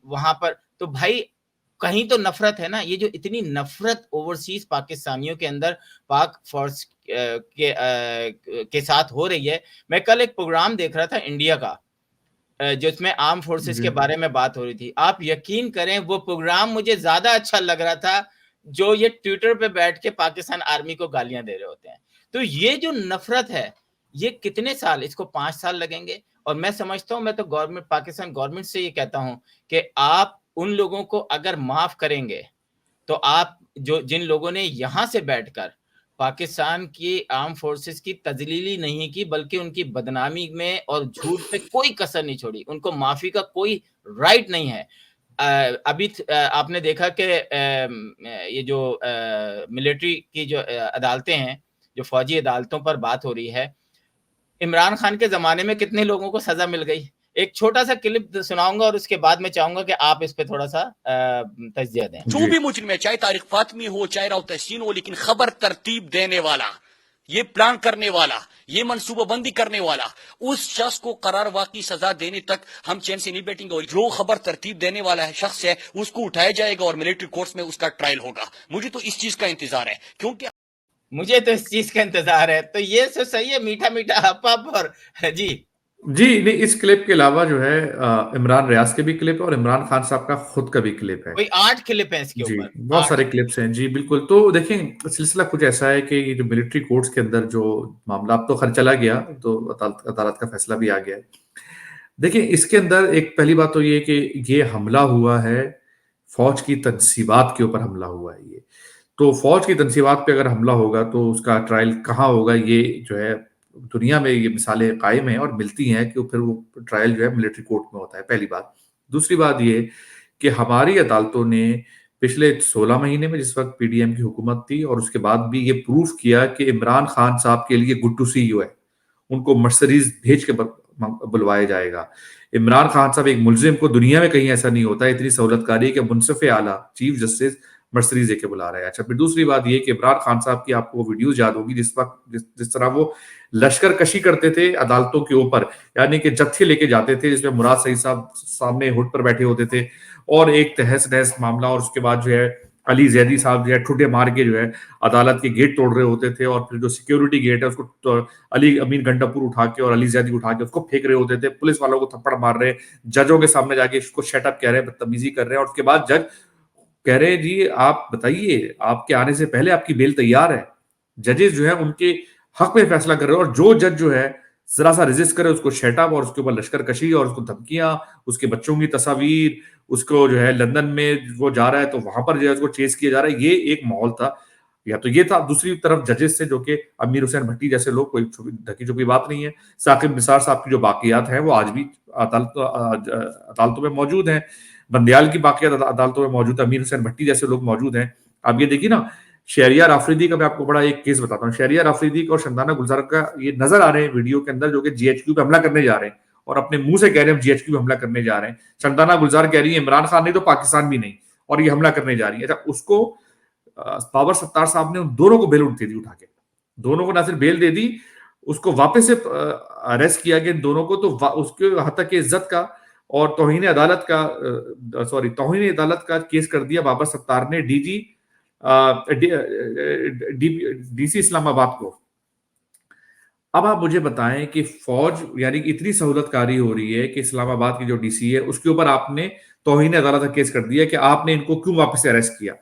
वहां पर। तो भाई कहीं तो नफरत है ना। ये जो इतनी नफरत ओवरसीज पाकिस्तानियों के अंदर पाक फोर्स के साथ हो रही है। मैं कल एक प्रोग्राम देख रहा था इंडिया का, जिसमें आर्म फोर्सेस के बारे में बात हो रही थी। आप यकीन करें वो प्रोग्राम मुझे ज्यादा अच्छा लग रहा था जो ये ट्विटर पे बैठ के पाकिस्तान आर्मी को गालियां दे रहे होते हैं। तो ये जो नफरत है ये कितने साल, इसको 5 साल लगेंगे। और मैं समझता हूं, मैं तो गवर्नमेंट, पाकिस्तान गवर्नमेंट से ये कहता हूं कि आप उन लोगों को अगर माफ करेंगे तो आप जो जिन लोगों ने यहां से बैठकर पाकिस्तान की आर्म फोर्सेस की तजलीली नहीं की बल्कि उनकी बदनामी में और झूठ पे कोई कसर नहीं छोड़ी, उनको माफी का कोई राइट नहीं है। अभी आपने देखा कि ये जो मिलिट्री की जो अदालतें हैं, जो फौजी अदालतों पर बात हो रही है, इमरान खान के जमाने में कितने लोगों को सजा मिल गई। एक छोटा सा क्लिप सुनाऊंगा और उसके बाद मैं चाहूंगा कि आप इस पे थोड़ा सा तज्जिया दें। जो भी मुजरिम है, चाहे तारिक फातमी हो, चाहे राव तहसीन हो, लेकिन खबर तरतीब देने वाला, ये प्लान करने वाला, ये मनसूबाबंदी करने वाला, उस शख्स को करार वाकई सजा देने तक हम चैन से नहीं बैठेंगे। और जो खबर तरतीब देने वाला है शख्स है, उसको उठाया जाएगा और मिलिट्री कोर्ट्स में उसका ट्रायल होगा। मुझे तो इस चीज का इंतजार है, क्योंकि मुझे तो इस चीज का इंतजार है। तो ये तो सही है, मीठा मीठा हप और जी नहीं, इस क्लिप के अलावा जो है इमरान रियाज के भी क्लिप है और इमरान खान साहब का खुद का भी क्लिप है। कोई 8 क्लिप हैं इसके जी, ऊपर, बहुत सारे क्लिप्स हैं जी, बिल्कुल। तो देखें सिलसिला कुछ ऐसा है कि ये जो मिलिट्री कोर्ट्स के अंदर जो मामला अब तो खैर चला गया, तो अदालत का फैसला भी आ गया है। देखिए इसके अंदर एक पहली बात तो ये कि ये हमला हुआ है फौज की तनसीबात के ऊपर हमला हुआ है। ये तो फौज की तनसीबात पे अगर हमला होगा तो उसका ट्रायल कहाँ होगा, ये जो है दुनिया में ये मिसालें कायम हैं और मिलती हैं कि फिर वो ट्रायल जो है मिलिट्री कोर्ट में होता है, पहली बात। दूसरी बात ये कि हमारी अदालतों ने पिछले 16 महीने में जिस वक्त पीडीएम की हुकूमत थी और उसके बाद भी ये प्रूफ किया कि इमरान खान साहब के लिए गुड टू सी यू है, उनको मर्सरीज भेज के बुलवाया जाएगा। इमरान खान साहब एक मुलजिम को दुनिया में कहीं ऐसा नहीं होता, इतनी सहूलतकारी कि मुंसिफ आला चीफ जस्टिस मर्सरीज देके बुला रहा है। अच्छा, फिर दूसरी बात ये कि इमरान खान साहब की आपको वीडियोस याद होगी जिस वक्त जिस तरह वो लश्कर कशी करते थे अदालतों के ऊपर, यानी कि जत्थे लेके जाते थे जिसमें मुराद सईद साहब सामने हुड पर बैठे होते थे और एक तहस नहस मामला, और उसके बाद जो है अली जैदी साहब जो है ठुड्डे मार के जो है अदालत के गेट तोड़ रहे होते थे और फिर जो सिक्योरिटी गेट है उसको तो अली अमीन गंडापुर उठा के और अली जैदी उठा के उसको फेंक रहे होते थे, पुलिस वालों को थप्पड़ मार रहे, जजों के सामने जाके इसको शटअप कह रहे हैं, बदतमीजी कर रहे हैं। और उसके बाद जज कह रहे हैं जी आप बताइए, आपके आने से पहले आपकी बेल तैयार है। जजेस जो है उनके हक में फैसला कर रहे हैं और जो जज जो है जरा सा रेजिस्ट करे उसको शटअप और उसके ऊपर लश्कर कशी और उसको धमकियां, उसके बच्चों की तस्वीर, उसको जो है लंदन में वो जा रहा है तो वहां पर जो है उसको चेस किया जा रहा है। ये एक माहौल था, या तो ये था। दूसरी तरफ जजेस से जो कि अमीर हुसैन भट्टी जैसे लोग, कोई ढकी छुपी बात नहीं है, साकिब निसार साहब की जो बाकियात हैं वो आज भी अदालतों में मौजूद हैं, बंदियाल की बाकियात अदालतों में मौजूद है, अमीर हुसैन भट्टी जैसे लोग मौजूद हैं। अब ये देखिए ना, शहरियार आफरीदी का मैं आपको बड़ा एक केस बताता हूँ। शहरियार आफरीदी और शंदाना गुलजार का ये नजर आ रहे हैं वीडियो के अंदर, जो कि जीएचक्यू पे हमला करने जा रहे हैं और अपने मुंह से कह रहे हैं जीएचक्यू पे हमला करने जा रहे हैं। शंदाना गुलजार कह रही है इमरान खान नहीं तो पाकिस्तान भी नहीं, और ये हमला करने जा रही है। अच्छा, उसको बाबर सत्तार साहब ने उन दोनों को बेल दे दी उठा के, दोनों को ना सिर्फ बेल दे दी, उसको वापस से अरेस्ट किया गया दोनों को। तो उसके हतक इज्जत का और तौहीन अदालत का केस कर दिया बाबर सत्तार ने डीसी इस्लामाबाद को। अब आप मुझे बताएं कि फौज यानी कि इतनी सहूलतकारी हो रही है कि इस्लामाबाद की जो डीसी है उसके ऊपर आपने तौहीन अदालत का केस कर दिया कि आपने इनको क्यों वापस से अरेस्ट किया।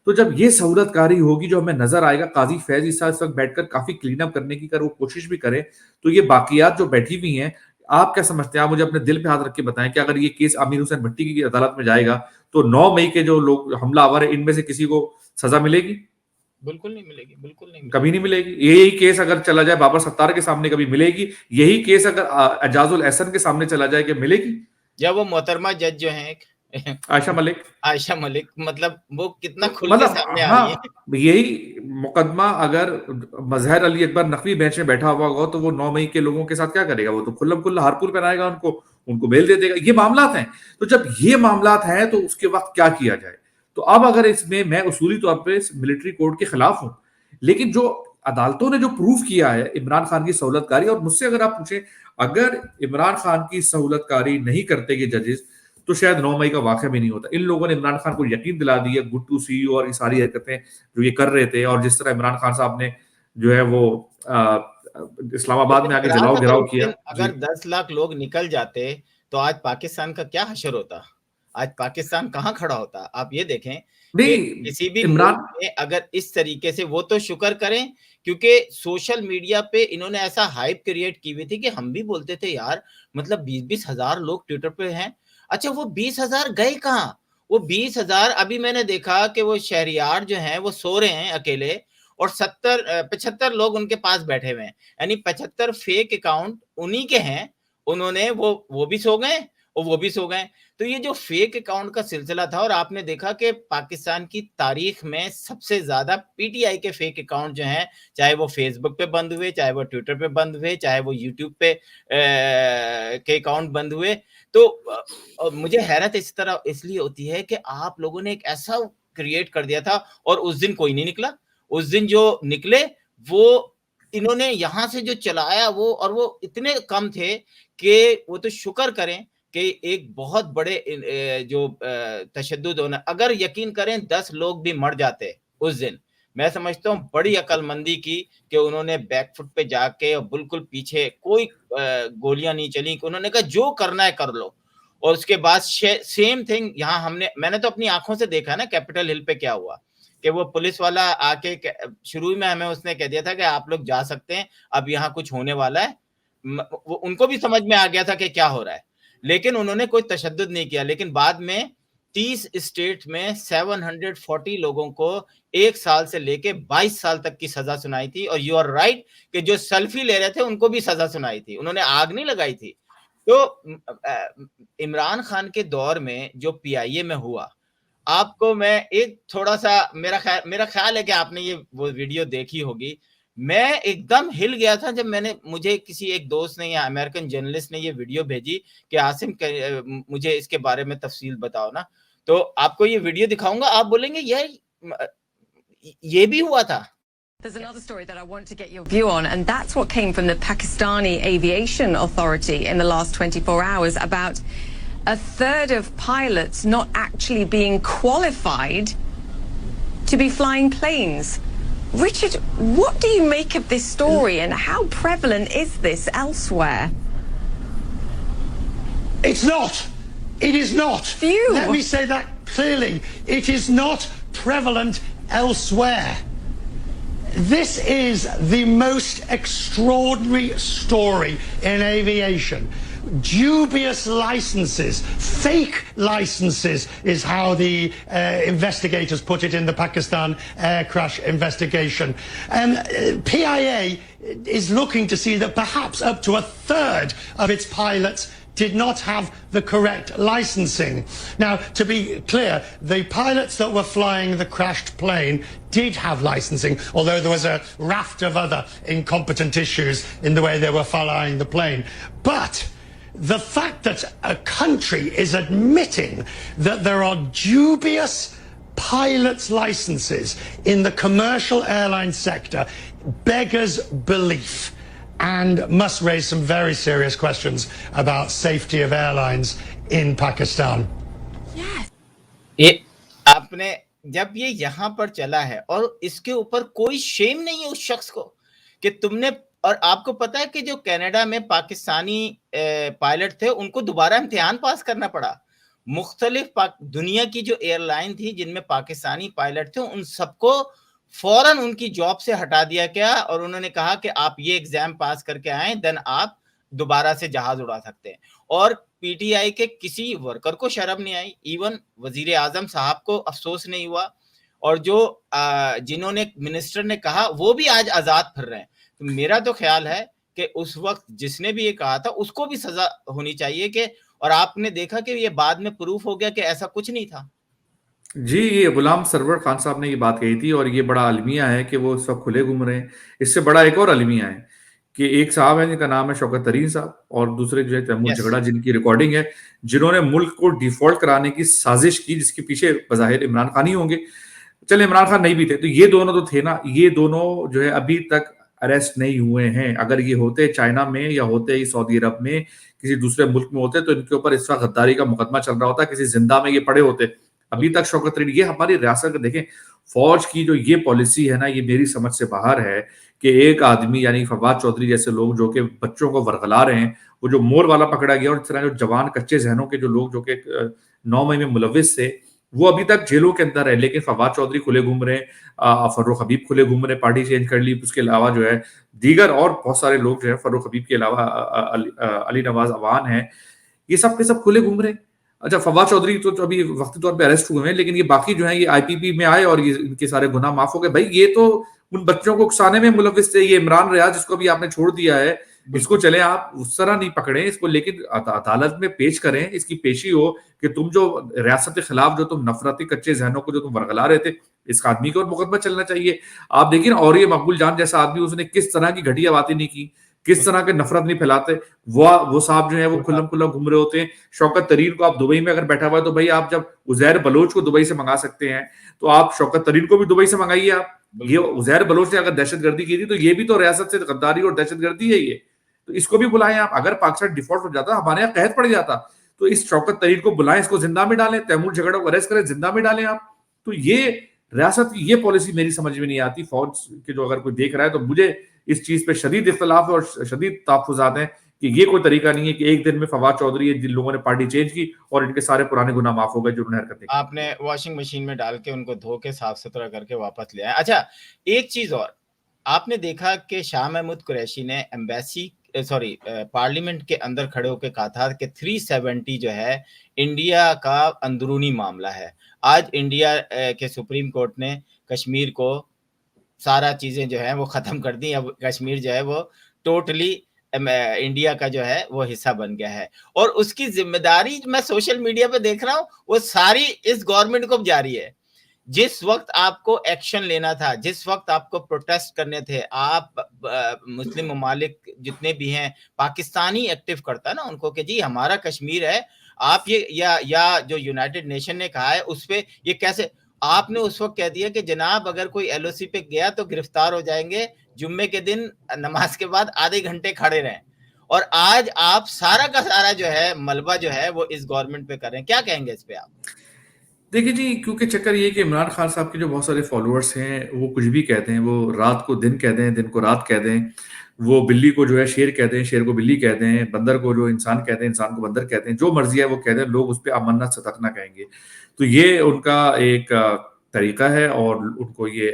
तो जब ये सहूलतकारी होगी जो हमें नजर आएगा, काजी फैज इस वक्त बैठकर काफी क्लीन अप करने की वो कोशिश भी करे, तो ये बाकियात जो बैठी हुई हैं, आप क्या समझते हैं? आप मुझे अपने दिल पे हाथ रख के बताएं कि अगर ये केस अमीर हुसैन भट्टी की अदालत में जाएगा तो 9 मई के जो लोग हमलावर है इनमें से किसी को सजा मिलेगी? बिल्कुल नहीं मिलेगी, बिल्कुल नहीं मिलेगी, कभी नहीं मिलेगी। यही केस अगर चला जाए बाबर सत्तार के सामने कभी मिलेगी? यही केस अगर एजाजुल एहसन के सामने चला जाए कि मिलेगी? या वो मोहतरमा जज जो हैं आयशा मलिक, आयशा मलिक, मतलब वो कितना खुल के मतलब सामने आ रही है। हाँ, यही मुकदमा अगर मजहर अली अकबर नकवी बेंच में बैठा हुआ हो तो वो 9 मई के लोगों के साथ क्या करेगा? वो तो खुल्लम खुल्ला हारपुर पहनाएगा उनको बेल दे देगा। ये मामलात हैं। तो जब ये मामलात हैं तो उसके वक्त क्या किया जाए? तो अब अगर इसमें मैं उसूली तौर पे मिलिट्री कोर्ट के खिलाफ हूं, लेकिन जो अदालतों ने जो प्रूफ किया है इमरान खान की सहूलतकारी, और मुझसे अगर आप पूछें, अगर इमरान खान की सहूलतकारी नहीं करते ये जजेस तो शायद 9 मई का वाकया भी नहीं होता। इन लोगों ने इमरान खान को यकीन दिला दी है, गुड टू सी यू और ये सारी हरकतें जो ये कर रहे थे, और जिस तरह इमरान खान साहब ने जो है वो इस्लामाबाद में आके जलाओ गिराव किया। अगर 10 लाख लोग निकल जाते तो आज पाकिस्तान का क्या हशर होता? आज पाकिस्तान कहाँ खड़ा होता? आप ये देखें कि किसी भी इमरान मुल्क में अगर इस तरीके से, वो तो शुक्र करें क्योंकि सोशल मीडिया पे इन्होंने ऐसा हाइप क्रिएट की हुई थी कि हम भी बोलते थे यार, मतलब 20-20 हजार लोग ट्विटर पे हैं। अच्छा, वो 20,000 गए कहाँ? वो 20,000 अभी मैंने देखा कि वो शहरियार जो हैं वो सो रहे हैं अकेले, और 75 लोग उनके पास बैठे हुए हैं, यानी 75 फेक अकाउंट उन्हीं के हैं। उन्होंने वो भी सो गए और वो भी सो गए। तो ये जो फेक अकाउंट का सिलसिला था, और आपने देखा कि पाकिस्तान की तारीख में सबसे ज्यादा पीटीआई के फेक अकाउंट जो हैं, चाहे वो फेसबुक पे बंद हुए, चाहे वो ट्विटर पे बंद हुए, चाहे वो यूट्यूब पे के अकाउंट बंद हुए। तो मुझे हैरत इस तरह इसलिए होती है कि आप लोगों ने एक ऐसा क्रिएट कर दिया था, और उस दिन कोई नहीं निकला। उस दिन जो निकले वो इन्होंने यहां से जो चलाया वो, और वो इतने कम थे कि वो तो शुक्र करें कि एक बहुत बड़े जो तशद्दुद होना, अगर यकीन करें 10 लोग भी मर जाते उस दिन, मैं समझता हूँ बड़ी अकलमंदी की कि उन्होंने बैकफुट पे जाके और बिल्कुल पीछे कोई गोलियां नहीं चली, कि उन्होंने कहा जो करना है कर लो। और उसके बाद सेम थिंग यहाँ मैंने तो अपनी आंखों से देखा ना कैपिटल हिल पे क्या हुआ, कि वो पुलिस वाला आके शुरू में हमें उसने कह दिया था कि आप लोग जा सकते हैं, अब यहाँ कुछ होने वाला है। वो उनको भी समझ में आ गया था कि क्या हो रहा है, लेकिन उन्होंने कोई तशद्दुद नहीं किया। लेकिन बाद में 30 स्टेट में 740 लोगों को 1 साल से लेके 22 साल तक की सजा सुनाई थी। और यू आर राइट कि जो सेल्फी ले रहे थे उनको भी सजा सुनाई थी, उन्होंने आग नहीं लगाई थी। तो इमरान खान के दौर में जो पीआईए में हुआ, आपको मैं एक थोड़ा सा, मेरा ख्याल है कि आपने ये वो वीडियो देखी होगी। मैं एकदम हिल गया था जब मुझे किसी एक दोस्त ने या अमेरिकन जर्नलिस्ट ने ये वीडियो भेजी कि आसिम मुझे इसके बारे में तफसील बताओ ना। तो आपको ये वीडियो दिखाऊंगा, आप बोलेंगे यार ये भी हुआ था। There's another story that I want to get your view on, and that's what came from the Pakistani Aviation Authority in the last 24 hours about a third of pilots not actually being qualified to be flying planes. Richard, what do you make of this story, and how prevalent is this elsewhere? It's not. It is not. Phew. Let me say that clearly. It is not prevalent elsewhere. This is the most extraordinary story in aviation. Dubious licenses, fake licenses is how the investigators put it in the Pakistan air crash investigation. And PIA is looking to see that perhaps up to a third of its pilots did not have the correct licensing. Now, to be clear, the pilots that were flying the crashed plane did have licensing, although there was a raft of other incompetent issues in the way they were flying the plane. But the fact that a country is admitting that there are dubious pilots' licenses in the commercial airline sector beggars belief, and must raise some very serious questions about safety of airlines in Pakistan. Yes. ये आपने जब ये यहाँ पर चला है और इसके ऊपर कोई शेम नहीं है उस शख्स को कि तुमने, और आपको पता है कि जो कनाडा में पाकिस्तानी पायलट थे उनको दोबारा इम्तिहान पास करना पड़ा। मुख्तलिफ दुनिया की जो एयरलाइन थी जिनमें पाकिस्तानी पायलट थे उन सबको फौरन उनकी जॉब से हटा दिया गया, और उन्होंने कहा कि आप ये एग्जाम पास करके आए, देन आप दोबारा से जहाज उड़ा सकते हैं। और पीटीआई के किसी वर्कर को शर्म नहीं आई, इवन वजीर आजम साहब को अफसोस नहीं हुआ, और जो जिन्होंने मिनिस्टर ने कहा वो भी आज आजाद फिर रहे हैं। तो मेरा तो ख्याल है कि उस वक्त जिसने भी ये कहा था उसको भी सजा होनी चाहिए कि और आपने देखा कि ये बाद में प्रूफ हो गया कि ऐसा कुछ नहीं था। जी, ये गुलाम सरवर खान साहब ने ये बात कही थी और ये बड़ा अलमिया है कि वो इस वक्त खुले घूम रहे हैं। इससे बड़ा एक और अलमिया है कि एक साहब है जिनका नाम है शौकत तरीन साहब और दूसरे जो है तैमूर यस, झगड़ा, जिनकी रिकॉर्डिंग है, जिन्होंने मुल्क को डिफॉल्ट कराने की साजिश की, जिसके पीछे बज़ाहिर इमरान खान ही होंगे। चले इमरान खान नहीं भी थे तो ये दोनों तो थे ना, ये दोनों जो है अभी तक अरेस्ट नहीं हुए हैं। अगर ये होते चाइना में या होते ही सऊदी अरब में, किसी दूसरे मुल्क में होते तो इनके ऊपर इस वक्त गद्दारी का मुकदमा चल रहा होता, किसी जिंदा में ये पड़े होते। अभी तक शौकत तरीन, ये हमारी रियासत का देखें, फौज की जो ये पॉलिसी है ना, ये मेरी समझ से बाहर है कि एक आदमी यानी फवाद चौधरी जैसे लोग जो कि बच्चों को वरगला रहे हैं, वो जो मोर वाला पकड़ा गया और इस तरह जो जवान कच्चे जहनों के जो लोग जो कि 9 मई में मुलविस थे, वो अभी तक जेलों के अंदर है। लेकिन फवाद चौधरी खुले घूम रहे हैं, फर्रुख हबीब खुले घूम रहे हैं, पार्टी चेंज कर ली। उसके अलावा जो है दीगर और बहुत सारे लोग जो है, फर्रुख हबीब के अलावा अली नवाज अवान है, ये सब के सब खुले घूम रहे हैं। अच्छा, फवाद चौधरी तो अभी वक्ती तौर पे अरेस्ट हुए हैं, लेकिन ये बाकी जो है ये आईपीपी में आए और ये इनके सारे गुनाह माफ हो गए। भाई ये तो उन बच्चों को उकसाने में मुलविस थे। ये इमरान रियाज जिसको भी आपने छोड़ दिया है, इसको चले आप उस तरह नहीं पकड़े इसको, लेकिन अदालत में पेश करें, इसकी पेशी हो कि तुम जो रियासत के खिलाफ जो तुम नफरती कच्चे जहनों को जो तुम वरगला रहे थे, इस आदमी के और मुकदमा चलना चाहिए। आप देखिए ना, और ये मकबूल जान जैसा आदमी, उसने किस तरह की घटिया बातें नहीं की, किस तरह के नफरत नहीं फैलाते। वो साहब जो है वो खुल्लम खुल्ला घूम रहे होते हैं। शौकत तरीन को आप दुबई में अगर बैठा हुआ है तो भाई आप जब उजैर बलोच को दुबई से मंगा सकते हैं तो आप शौकत तरीन को भी दुबई से मंगाइए। आप ये उजैर बलोच ने अगर दहशतगर्दी की थी तो ये भी तो रियासत से गद्दारी और दहशतगर्दी है ये, तो इसको भी बुलाएं आप। अगर पाकिस्तान डिफॉल्ट हो जाता, हमारे यहाँ कहत पड़ जाता, तो इस शौकत तरीन को बुलाएं, इसको जिंदा में डालें, तैमूर झगड़ा को अरेस्ट करें, जिंदा में डालें आप। तो ये रियासत की ये पॉलिसी मेरी समझ में नहीं आती। फौज के जो अगर कोई देख रहा है तो मुझे इस चीज पे शदीद इख्तलाफ और शदीद तहफ्फुज़ात हैं कि ये कोई तरीका नहीं है कि एक दिन में फवाद चौधरी जिन लोगों ने पार्टी चेंज की और इनके सारे पुराने गुनाह माफ हो गए जो उन्होंने हरकतें की। आपने वॉशिंग मशीन में डाल के उनको धो के साफ सुथरा करके वापस ले आए। अच्छा, एक चीज और आपने देखा कि शाह महमूद कुरैशी ने पार्लियामेंट के अंदर खड़े होकर कहा था कि 370 जो है इंडिया का अंदरूनी मामला है। आज इंडिया के सुप्रीम कोर्ट ने कश्मीर को सारा चीजें जो है वो खत्म कर दी। अब कश्मीर जो है वो टोटली इंडिया का जो है वो हिस्सा बन गया है और उसकी जिम्मेदारी मैं सोशल मीडिया पे देख रहा हूँ वो सारी इस गवर्नमेंट को जा रही है। जिस वक्त आपको एक्शन लेना था, जिस वक्त आपको प्रोटेस्ट करने थे, आप मुस्लिम ममालिक जितने भी हैं, पाकिस्तानी एक्टिव करता है ना उनको कि जी हमारा कश्मीर है, आप ये या जो यूनाइटेड नेशन ने कहा है उस पे ये कैसे, आपने उस वक्त कह दिया कि जनाब अगर कोई एलओसी पे गया तो गिरफ्तार हो जाएंगे, जुम्मे के दिन नमाज के बाद आधे घंटे खड़े रहें। और आज आप सारा का सारा जो है मलबा जो है वो इस गवर्नमेंट पे कर रहे हैं। क्या कहेंगे इस पे आप? देखिए जी, क्योंकि चक्कर ये कि इमरान खान साहब के जो बहुत सारे फॉलोअर्स हैं वो कुछ भी कहते हैं, वो रात को दिन कह दें, दिन को रात कह दें, वो बिल्ली को जो है शेर कह दें, शेर को बिल्ली कह दें, बंदर को जो इंसान कहते हैं, इंसान को बंदर कहते हैं, जो मर्जी है वो कह दें, लोग उस पर अमन्ना सतकना कहेंगे। तो ये उनका एक तरीका है और उनको ये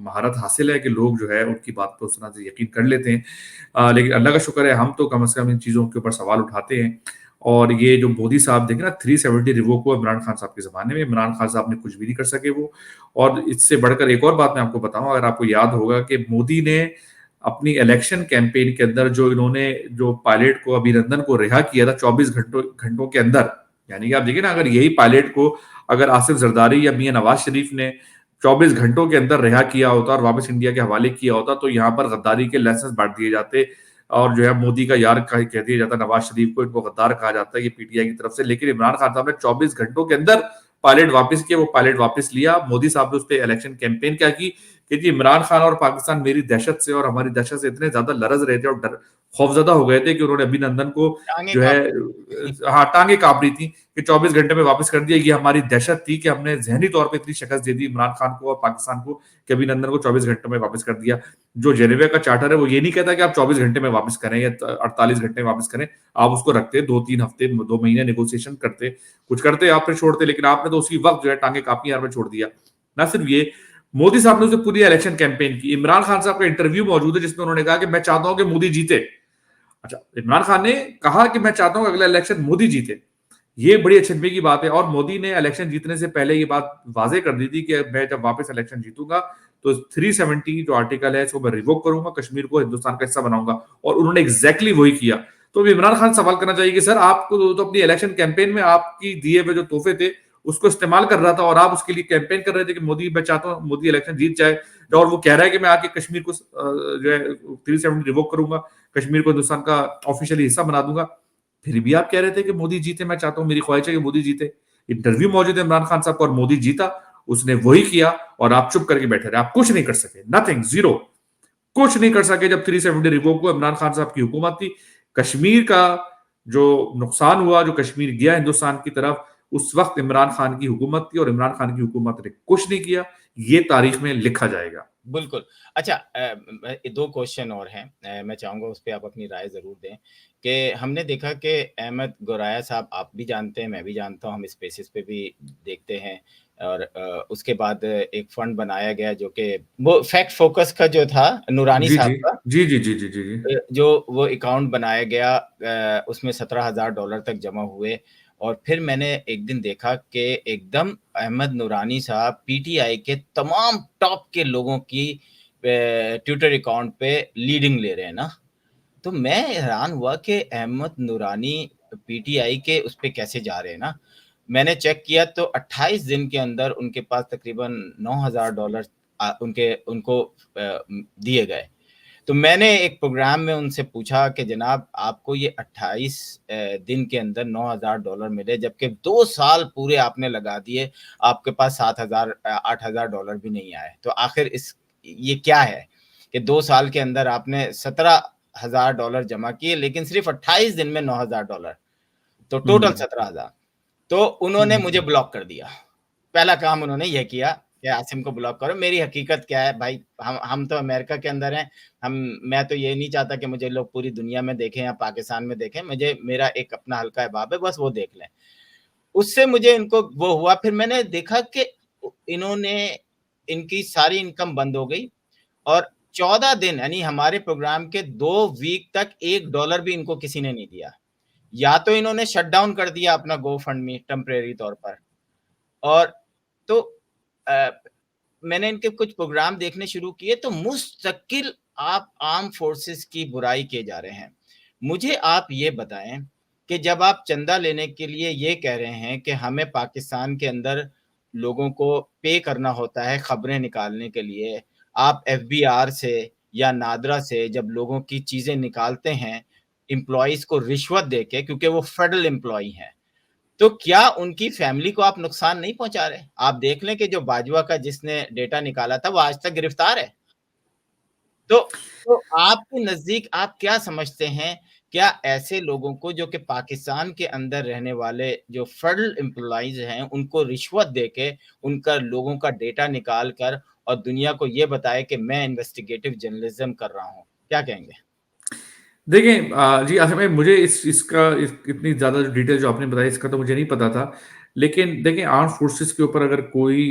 महारत हासिल है कि लोग जो है उनकी बात पर उस तरह से यकीन कर लेते हैं। लेकिन अल्लाह का शुक्र है हम तो कम से कम इन चीज़ों के ऊपर सवाल उठाते हैं। और ये जो मोदी साहब देखें ना 370 रिवोक हुआ इमरान खान साहब के ज़माने में, इमरान खान साहब ने कुछ भी नहीं कर सके वो। और इससे बढ़कर एक और बात मैं आपको बताऊं, अगर आपको याद होगा कि मोदी ने अपनी इलेक्शन कैंपेन के अंदर जो इन्होंने जो पायलट को अभिनंदन को रिहा किया था 24 घंटों के अंदर, यानी कि आप देखिए ना, अगर यही पायलट को अगर आसिफ जरदारी या मियां नवाज शरीफ ने 24 घंटों के अंदर रिहा किया होता और वापस इंडिया के हवाले किया होता तो यहाँ पर गद्दारी के लाइसेंस बांट दिए जाते और जो है मोदी का यार कह दिया जाता, नवाज शरीफ को इनको गद्दार कहा जाता है ये पीटीआई की तरफ से। लेकिन इमरान खान साहब ने 24 घंटों के अंदर पायलट वापस किया, वो पायलट वापस लिया। मोदी साहब ने उस पर इलेक्शन कैंपेन क्या की कि जी इमरान खान और पाकिस्तान मेरी दहशत से और हमारी दहशत से इतने ज्यादा लरज रहे थे और खौफजदा हो गए थे कि उन्होंने अभिनंदन को जो है टांगे कांप रही थी कि 24 घंटे में वापस कर दिया। ये हमारी दहशत थी कि हमने जहनी तौर पे इतनी शिकस्त दे दी इमरान खान को और पाकिस्तान को कि अभिनंदन को 24 घंटे में वापस कर दिया। जो जेनेवा का चार्टर है वो ये नहीं कहता कि आप 24 घंटे में वापस करें या 48 घंटे में वापस करें, आप उसको रखते 2-3 हफ्ते 2 महीने नेगोशिएशन करते, कुछ करते आप फिर छोड़ते। लेकिन आपने तो उसी वक्त जो है टांगे कांपी यार में छोड़ दिया। ना सिर्फ ये, मोदी साहब ने उसे पूरी इलेक्शन कैंपेन की। इमरान खान साहब का इंटरव्यू मौजूद है जिसमें उन्होंने कहा कि मैं चाहता हूं कि मोदी जीते। अच्छा, इमरान खान ने कहा कि मैं चाहता हूं कि अगला इलेक्शन मोदी जीते, ये बड़ी अचंभे की बात है। और मोदी ने इलेक्शन जीतने से पहले ये बात वाजे कर दी थी कि मैं जब वापस इलेक्शन जीतूंगा तो 370 जो आर्टिकल है इसको मैं रिवोक करूंगा, कश्मीर को हिंदुस्तान का हिस्सा बनाऊंगा। और उन्होंने एग्जैक्टली वही किया। तो इमरान खान सवाल करना चाहिए कि सर आपको तो अपनी इलेक्शन कैंपेन में आपकी दिए हुए जो तोहफे थे उसको इस्तेमाल कर रहा था और आप उसके लिए कैंपेन कर रहे थे कि मोदी, मैं चाहता हूँ मोदी इलेक्शन जीत जाए, और वो कह रहा है कि मैं आके कश्मीर को जो है 370 रिवोक करूंगा, कश्मीर को हिंदुस्तान का ऑफिशियली हिस्सा बना दूंगा। फिर भी आप कह रहे थे कि मोदी जीते, मैं चाहता हूँ, मेरी ख्वाहिश है कि मोदी जीते। इंटरव्यू मौजूद है इमरान खान साहब का और मोदी जीता, उसने वही किया और आप चुप करके बैठे रहे, आप कुछ नहीं कर सके, नथिंग, जीरो, कुछ नहीं कर सके। जब 370 रिवोक को इमरान खान साहब की हुकूमत थी, कश्मीर का जो नुकसान हुआ, जो कश्मीर गया हिंदुस्तान की तरफ, उस वक्त इमरान खान की हुकूमत थी और इमरान खान की हुकूमत ने कुछ नहीं किया। ये तारीख में लिखा जाएगा। बिल्कुल। अच्छा, 2 क्वेश्चन और हैं, मैं चाहूँगा उस पे आप अपनी राय ज़रूर दें कि हमने देखा कि अहमद गोराया साहब, आप भी जानते हैं, मैं भी जानता हूँ, हम स्पेसेस पे भी देखते हैं, और उसके बाद एक फंड बनाया गया जो कि वो फैक्ट फोकस का जो था, नूरानी जी, साहब जी। का, जी, जी, जी, जी, जी, जी। जो वो अकाउंट बनाया गया, उसमें $17,000 तक जमा हुए, और फिर मैंने एक दिन देखा कि एकदम अहमद नूरानी साहब पीटीआई के तमाम टॉप के लोगों की ट्विटर अकाउंट पे लीडिंग ले रहे हैं ना, तो मैं हैरान हुआ कि अहमद नूरानी पीटीआई के उस पे कैसे जा रहे हैं ना। मैंने चेक किया तो 28 दिन के अंदर उनके पास तकरीबन $9,000 उनको दिए गए। तो मैंने एक प्रोग्राम में उनसे पूछा कि जनाब, आपको ये 28 दिन के अंदर $9,000 मिले, जबकि 2 साल पूरे आपने लगा दिए, आपके पास $8,000 भी नहीं आए। तो आखिर ये क्या है कि 2 साल के अंदर आपने $17,000 जमा किए, लेकिन सिर्फ 28 दिन में $9,000, तो टोटल 17,000। तो उन्होंने मुझे ब्लॉक कर दिया। पहला काम उन्होंने ये किया कि आसिम को ब्लॉक करो। मेरी हकीकत क्या है भाई, हम तो अमेरिका के अंदर हैं, मैं तो ये नहीं चाहता कि मुझे लोग पूरी दुनिया में देखें या पाकिस्तान में देखें, मुझे मेरा एक अपना हल्का अहबाब है, बस वो देख लें। उससे मुझे इनको वो हुआ, फिर मैंने देखा कि इनकी सारी इनकम बंद हो गई, और 14 दिन यानी हमारे प्रोग्राम के 2 वीक तक $1 भी इनको किसी ने नहीं दिया। या तो इन्होंने शट डाउन कर दिया अपना GoFundMe टेम्परेरी तौर पर, और तो मैंने इनके कुछ प्रोग्राम देखने शुरू किए, तो मुस्तकिल आप आर्म फोर्सेस की बुराई किए जा रहे हैं। मुझे आप ये बताएं कि जब आप चंदा लेने के लिए ये कह रहे हैं कि हमें पाकिस्तान के अंदर लोगों को पे करना होता है खबरें निकालने के लिए, आप एफबीआर से या नादरा से जब लोगों की चीजें निकालते हैं एम्प्लॉइज को रिश्वत देके, क्योंकि वो फेडरल एम्प्लॉई हैं, तो क्या उनकी फैमिली को आप नुकसान नहीं पहुंचा रहे? आप देख लें कि जो बाजवा का जिसने डेटा निकाला था वो आज तक गिरफ्तार है। तो आपके नजदीक आप क्या समझते हैं, क्या ऐसे लोगों को जो कि पाकिस्तान के अंदर रहने वाले जो फेडरल एम्प्लॉइज हैं उनको रिश्वत देके उनका लोगों का डेटा निकाल कर और दुनिया को ये बताए कि मैं इन्वेस्टिगेटिव जर्नलिज्म कर रहा हूं, क्या कहेंगे? देखिए जी, असल में मुझे इतनी ज़्यादा जो डिटेल जो आपने बताई इसका तो मुझे नहीं पता था। लेकिन देखिए, आर्म फोर्सेस के ऊपर अगर कोई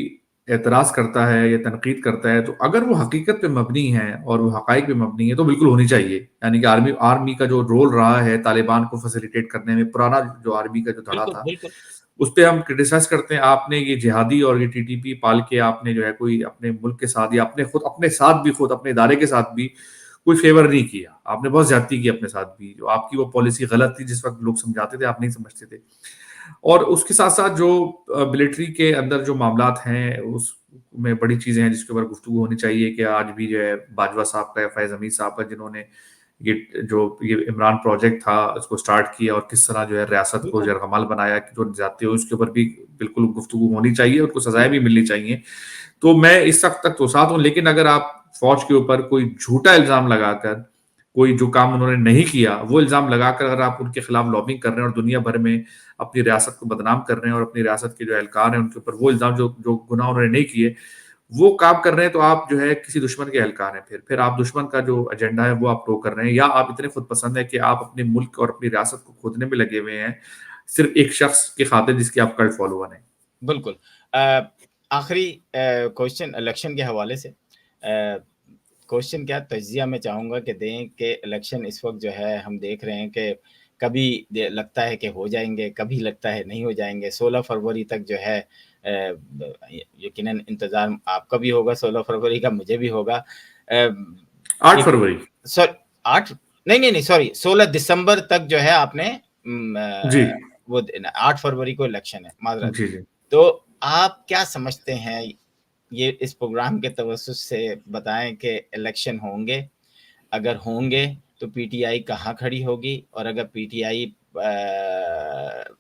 एतराज़ करता है या तनकीद करता है, तो अगर वो हकीकत पे मबनी है और वो हक़ाइक़ पे मबनी है, तो बिल्कुल होनी चाहिए। यानी कि आर्मी का जो रोल रहा है तालिबान को फैसिलिटेट करने में, पुराना जो आर्मी का जो धड़ा बिल्कुल, था, बिल्कुल। उस पे हम क्रिटिसाइज़ करते हैं। आपने ये जिहादी और ये टीटीपी पाल के आपने जो है कोई अपने मुल्क के साथ या अपने इदारे के साथ भी कोई फेवर नहीं किया। आपने बहुत ज़्यादती की अपने साथ भी। जो आपकी वो पॉलिसी गलत थी, जिस वक़्त लोग समझाते थे, आप नहीं समझते थे। और उसके साथ-साथ जो मिलिट्री के अंदर जो मामलात हैं, उसमें बड़ी चीज़ें हैं जिसके ऊपर गुफ्तगू होनी चाहिए कि आज भी जो है बाजवा साहब का या फैज़ हमीद साहब का, जिन्होंने ये इमरान प्रोजेक्ट था, उसको स्टार्ट किया और किस तरह जो है रियासत को जरगमाल बनाया, कि जो जाते हो उसके ऊपर भी बिल्कुल गुफ्तगू होनी चाहिए, उनको सज़ाएँ भी मिलनी चाहिए। तो मैं इस वक़्त तक तो साथ हूँ, लेकिन अगर आप फ़ौज के ऊपर कोई झूठा इल्ज़ाम लगाकर, कोई जो काम उन्होंने नहीं किया, वो इल्ज़ाम लगाकर अगर आप उनके खिलाफ लॉबिंग कर रहे हैं और दुनिया भर में अपनी रियासत को बदनाम कर रहे हैं और अपनी रियासत के जो एहलकार हैं, उनके ऊपर वो इल्ज़ाम जो गुनाह उन्होंने नहीं किए, वो काम कर रहे हैं, तो आप जो है किसी दुश्मन के एहलकार हैं। फिर आप दुश्मन का जो एजेंडा है, वो आप प्रो कर रहे हैं, या आप इतने खुद पसंद हैं कि आप अपने मुल्क और अपनी रियासत को खोदने में लगे हुए हैं, सिर्फ़ एक शख्स की खातिर जिसके आप कल्ट फॉलोवर हैं। बिल्कुल। आखिरी क्वेश्चन इलेक्शन के हवाले से, क्वेश्चन क्या तजिया मैं चाहूँगा कि दें कि इलेक्शन इस वक्त जो है हम देख रहे हैं कि कभी लगता है कि हो जाएंगे, कभी लगता है नहीं हो जाएंगे। 16 फरवरी तक जो है यकीनन इंतज़ार आपका भी होगा, 16 फरवरी का मुझे भी होगा। 8 फरवरी। सर 8 नहीं सॉरी, 16 दिसंबर तक जो है आपने जी वो 8 फरवरी को इलेक्शन है, माजरत। जी जी तो आप क्या समझते हैं, ये इस प्रोग्राम के तवस्सुस से बताएं कि इलेक्शन होंगे, अगर होंगे तो पीटीआई कहाँ खड़ी होगी, और अगर पीटीआई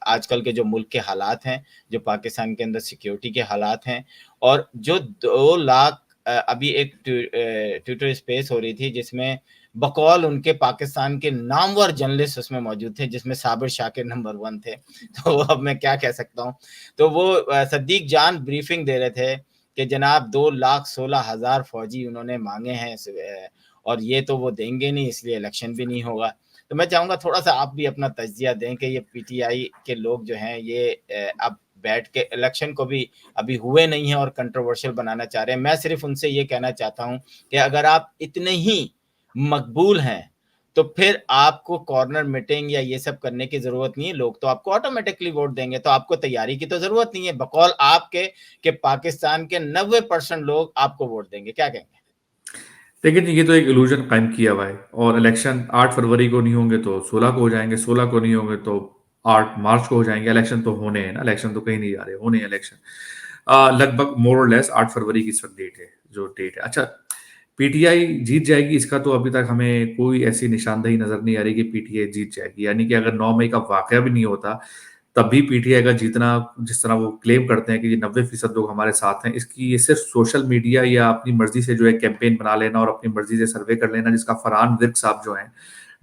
आजकल के जो मुल्क के हालात हैं, जो पाकिस्तान के अंदर सिक्योरिटी के हालात हैं, और जो 2 लाख अभी एक ट्विटर स्पेस हो रही थी जिसमें बकौल उनके पाकिस्तान के नामवर जर्नलिस्ट उसमें मौजूद थे, जिसमें साबिर शाकिर नंबर 1 थे। तो अब मैं क्या कह सकता हूँ, तो वो सद्दीक जान ब्रीफिंग दे रहे थे कि जनाब 2,16,000 फौजी उन्होंने मांगे हैं, और ये तो वो देंगे नहीं, इसलिए इलेक्शन भी नहीं होगा। तो मैं चाहूंगा थोड़ा सा आप भी अपना तज्जिया दें कि ये पीटीआई के लोग जो हैं ये अब बैठ के इलेक्शन को भी अभी हुए नहीं है और कंट्रोवर्शियल बनाना चाह रहे हैं। मैं सिर्फ उनसे ये कहना चाहता हूं कि अगर आप इतने ही मकबूल हैं तो फिर आपको कॉर्नर मीटिंग या ये सब करने की जरूरत नहीं है, लोग तो आपको ऑटोमेटिकली वोट देंगे, तो आपको तैयारी की तो जरूरत नहीं है, बकौल आपके कि पाकिस्तान के 90% लोग आपको वोट देंगे। क्या कहेंगे? देखिए जी, ये तो एक इल्यूजन कायम किया हुआ है, और इलेक्शन 8 फरवरी को नहीं होंगे तो 16 को हो जाएंगे, 16 को नहीं होंगे तो 8 मार्च को हो जाएंगे। इलेक्शन तो होने हैं ना, इलेक्शन तो कहीं नहीं जा रहे, होने हैं इलेक्शन। लगभग मोर और लेस 8 फरवरी की इस वक्त डेट है, जो डेट है। अच्छा, पीटीआई जीत जाएगी, इसका तो अभी तक हमें कोई ऐसी निशानदेही नजर नहीं आ रही कि पीटीआई जीत जाएगी। यानी कि अगर 9 मई का वाकया भी नहीं होता तब भी पीटीआई का जीतना, जिस तरह वो क्लेम करते हैं कि ये 90% लोग हमारे साथ हैं, इसकी ये सिर्फ सोशल मीडिया या अपनी मर्जी से जो है कैंपेन बना लेना और अपनी मर्जी से सर्वे कर लेना, जिसका फरहान विर्क साहब जो हैं,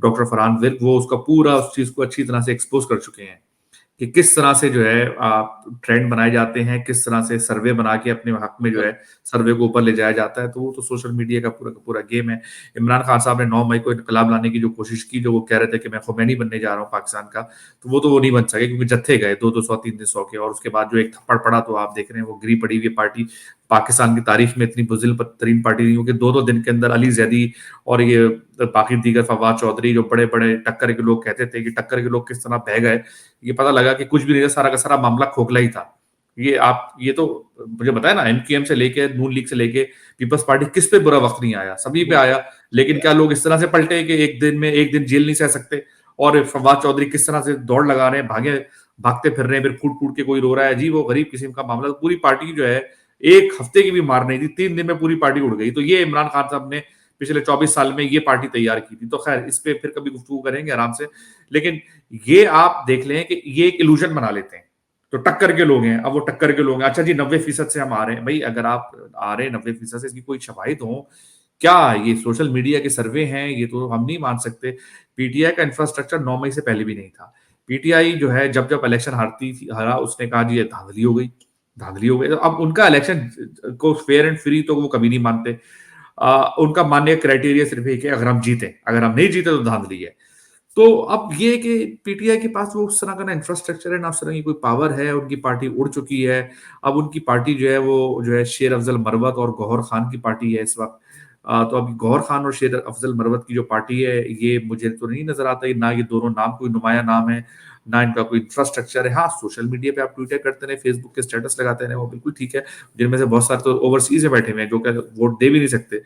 डॉक्टर फरहान विर्क, वो उसका पूरा उस चीज को अच्छी तरह से एक्सपोज कर चुके हैं कि किस तरह से जो है ट्रेंड बनाए जाते हैं, किस तरह से सर्वे बना के अपने हक में जो है सर्वे को ऊपर ले जाया जाता है। तो वो तो सोशल मीडिया का पूरा गेम है। इमरान खान साहब ने 9 मई को इनकलाब लाने की जो कोशिश की, जो वो कह रहे थे कि मैं खुमैनी बनने जा रहा हूँ पाकिस्तान का, तो वो नहीं बन सके, क्योंकि जत्थे गए 200 300 के, और उसके बाद जो एक थप्पड़ पड़ा तो आप देख रहे हैं वो गिरी पड़ी हुई पार्टी पाकिस्तान की तारीख में इतनी बुज़िल तरीन पार्टी नहीं होगी। 2 दिन के अंदर अली जैदी और ये बाकी दीगर फवाद चौधरी, जो बड़े बड़े टक्कर के लोग कहते थे कि टक्कर के लोग किस तरह बह गए, ये पता लगा कि कुछ भी नहीं था, सारा का सारा मामला खोखला ही था। ये तो मुझे बताया ना, एमक्यूएम से लेके नून लीग से लेके पीपल्स पार्टी, किस पे बुरा वक्त नहीं आया, सभी पे आया। लेकिन क्या लोग इस तरह से पलटे कि एक दिन जेल नहीं सह सकते? और फवाद चौधरी किस तरह से दौड़ लगा रहे हैं, भागते फिर रहे हैं, फिर कूट के कोई रो रहा है जी, वो गरीब किस्म का मामला। तो पूरी पार्टी जो है एक हफ्ते की भी मार नहीं थी, 3 दिन में पूरी पार्टी उड़ गई। तो ये इमरान खान साहब ने पिछले 24 साल में ये पार्टी तैयार की थी। तो खैर, इस पे फिर कभी गुफ्तगू करेंगे आराम से। लेकिन ये आप देख लें कि ये एक इल्यूजन बना लेते हैं। तो टक्कर के लोग हैं, अब वो टक्कर के लोग हैं, अच्छा जी 90% से हम आ रहे हैं। भाई अगर आप आ रहे हैं 90% से, इसकी कोई शवाहिद हो क्या? ये सोशल मीडिया के सर्वे हैं, ये तो हम नहीं मान सकते। पीटीआई का इंफ्रास्ट्रक्चर 9 मई से पहले भी नहीं था। पीटीआई जो है जब इलेक्शन हारा, उसने कहा जी ये धांधली हो गई। तो अब उनका इलेक्शन को फेयर एंड फ्री तो वो कभी नहीं मानते। उनका मानने का क्राइटेरिया सिर्फ एक है, अगर हम जीते, अगर हम नहीं जीते तो धांधली है। तो अब ये कि पीटीआई के पास वो उस तरह का ना इंफ्रास्ट्रक्चर है, ना उस तरह की कोई पावर है, उनकी पार्टी उड़ चुकी है। अब उनकी पार्टी जो है वो जो है शेर अफजल मरवत और गौहर खान की पार्टी है इस वक्त। तो अब गौहर खान और शेर अफजल मरवत की जो पार्टी है, ये मुझे तो नहीं नजर आता ना ये दोनों नाम कोई नुमाया नाम है, ना इनका कोई इंफ्रास्ट्रक्चर है। हाँ, सोशल मीडिया पे आप ट्विटर करते रहे, फेसबुक के स्टेटस लगाते रहे, वो बिल्कुल ठीक है। जिनमें से बहुत सारे तो ओवरसीज में बैठे हुए हैं जो कि वोट दे भी नहीं सकते।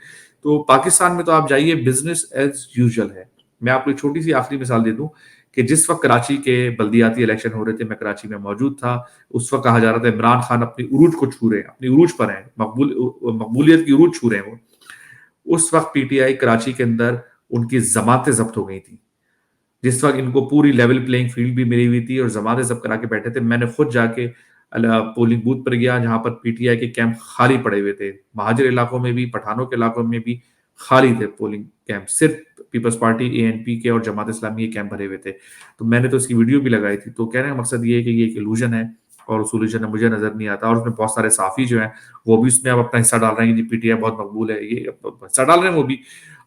तो पाकिस्तान में तो आप जाइए, बिजनेस एज यूजुअल है। मैं आपको एक छोटी सी आखिरी मिसाल दे दूं कि जिस वक्त कराची के बल्दियाती इलेक्शन हो रहे थे, मैं कराची में मौजूद था, उस वक्त कहा जा रहा था इमरान खान अपनी उरूज को छू रहे हैं, अपनी उरूज पर हैं, मकबूलियत की उरूज छू रहे हैं वो। उस वक्त पीटीआई कराची के अंदर उनकी जमातें जब्त हो गई थी। जिस वक्त इनको पूरी लेवल प्लेइंग फील्ड भी मिली हुई थी और जमातें जब्त करा के बैठे थे, मैंने खुद जाके पोलिंग बूथ पर गया जहां पर पीटीआई के कैंप खाली पड़े हुए थे। महाजिर इलाकों में भी, पठानों के इलाकों में भी खाली थे पोलिंग कैंप। सिर्फ पीपल्स पार्टी, एएनपी के और जमात इस्लामी के कैंप भरे हुए थे। तो मैंने तो इसकी वीडियो भी लगाई थी। तो कहने का मकसद ये है कि ये एक इल्यूजन है और उस इल्यूजन में मुझे नजर नहीं आता। और उसमें बहुत सारे साफी जो हैं वो भी उसमें अब अपना हिस्सा डाल रहे हैं कि पीटीआई बहुत मकबूल है, ये हिस्सा डाल रहे हैं वो भी।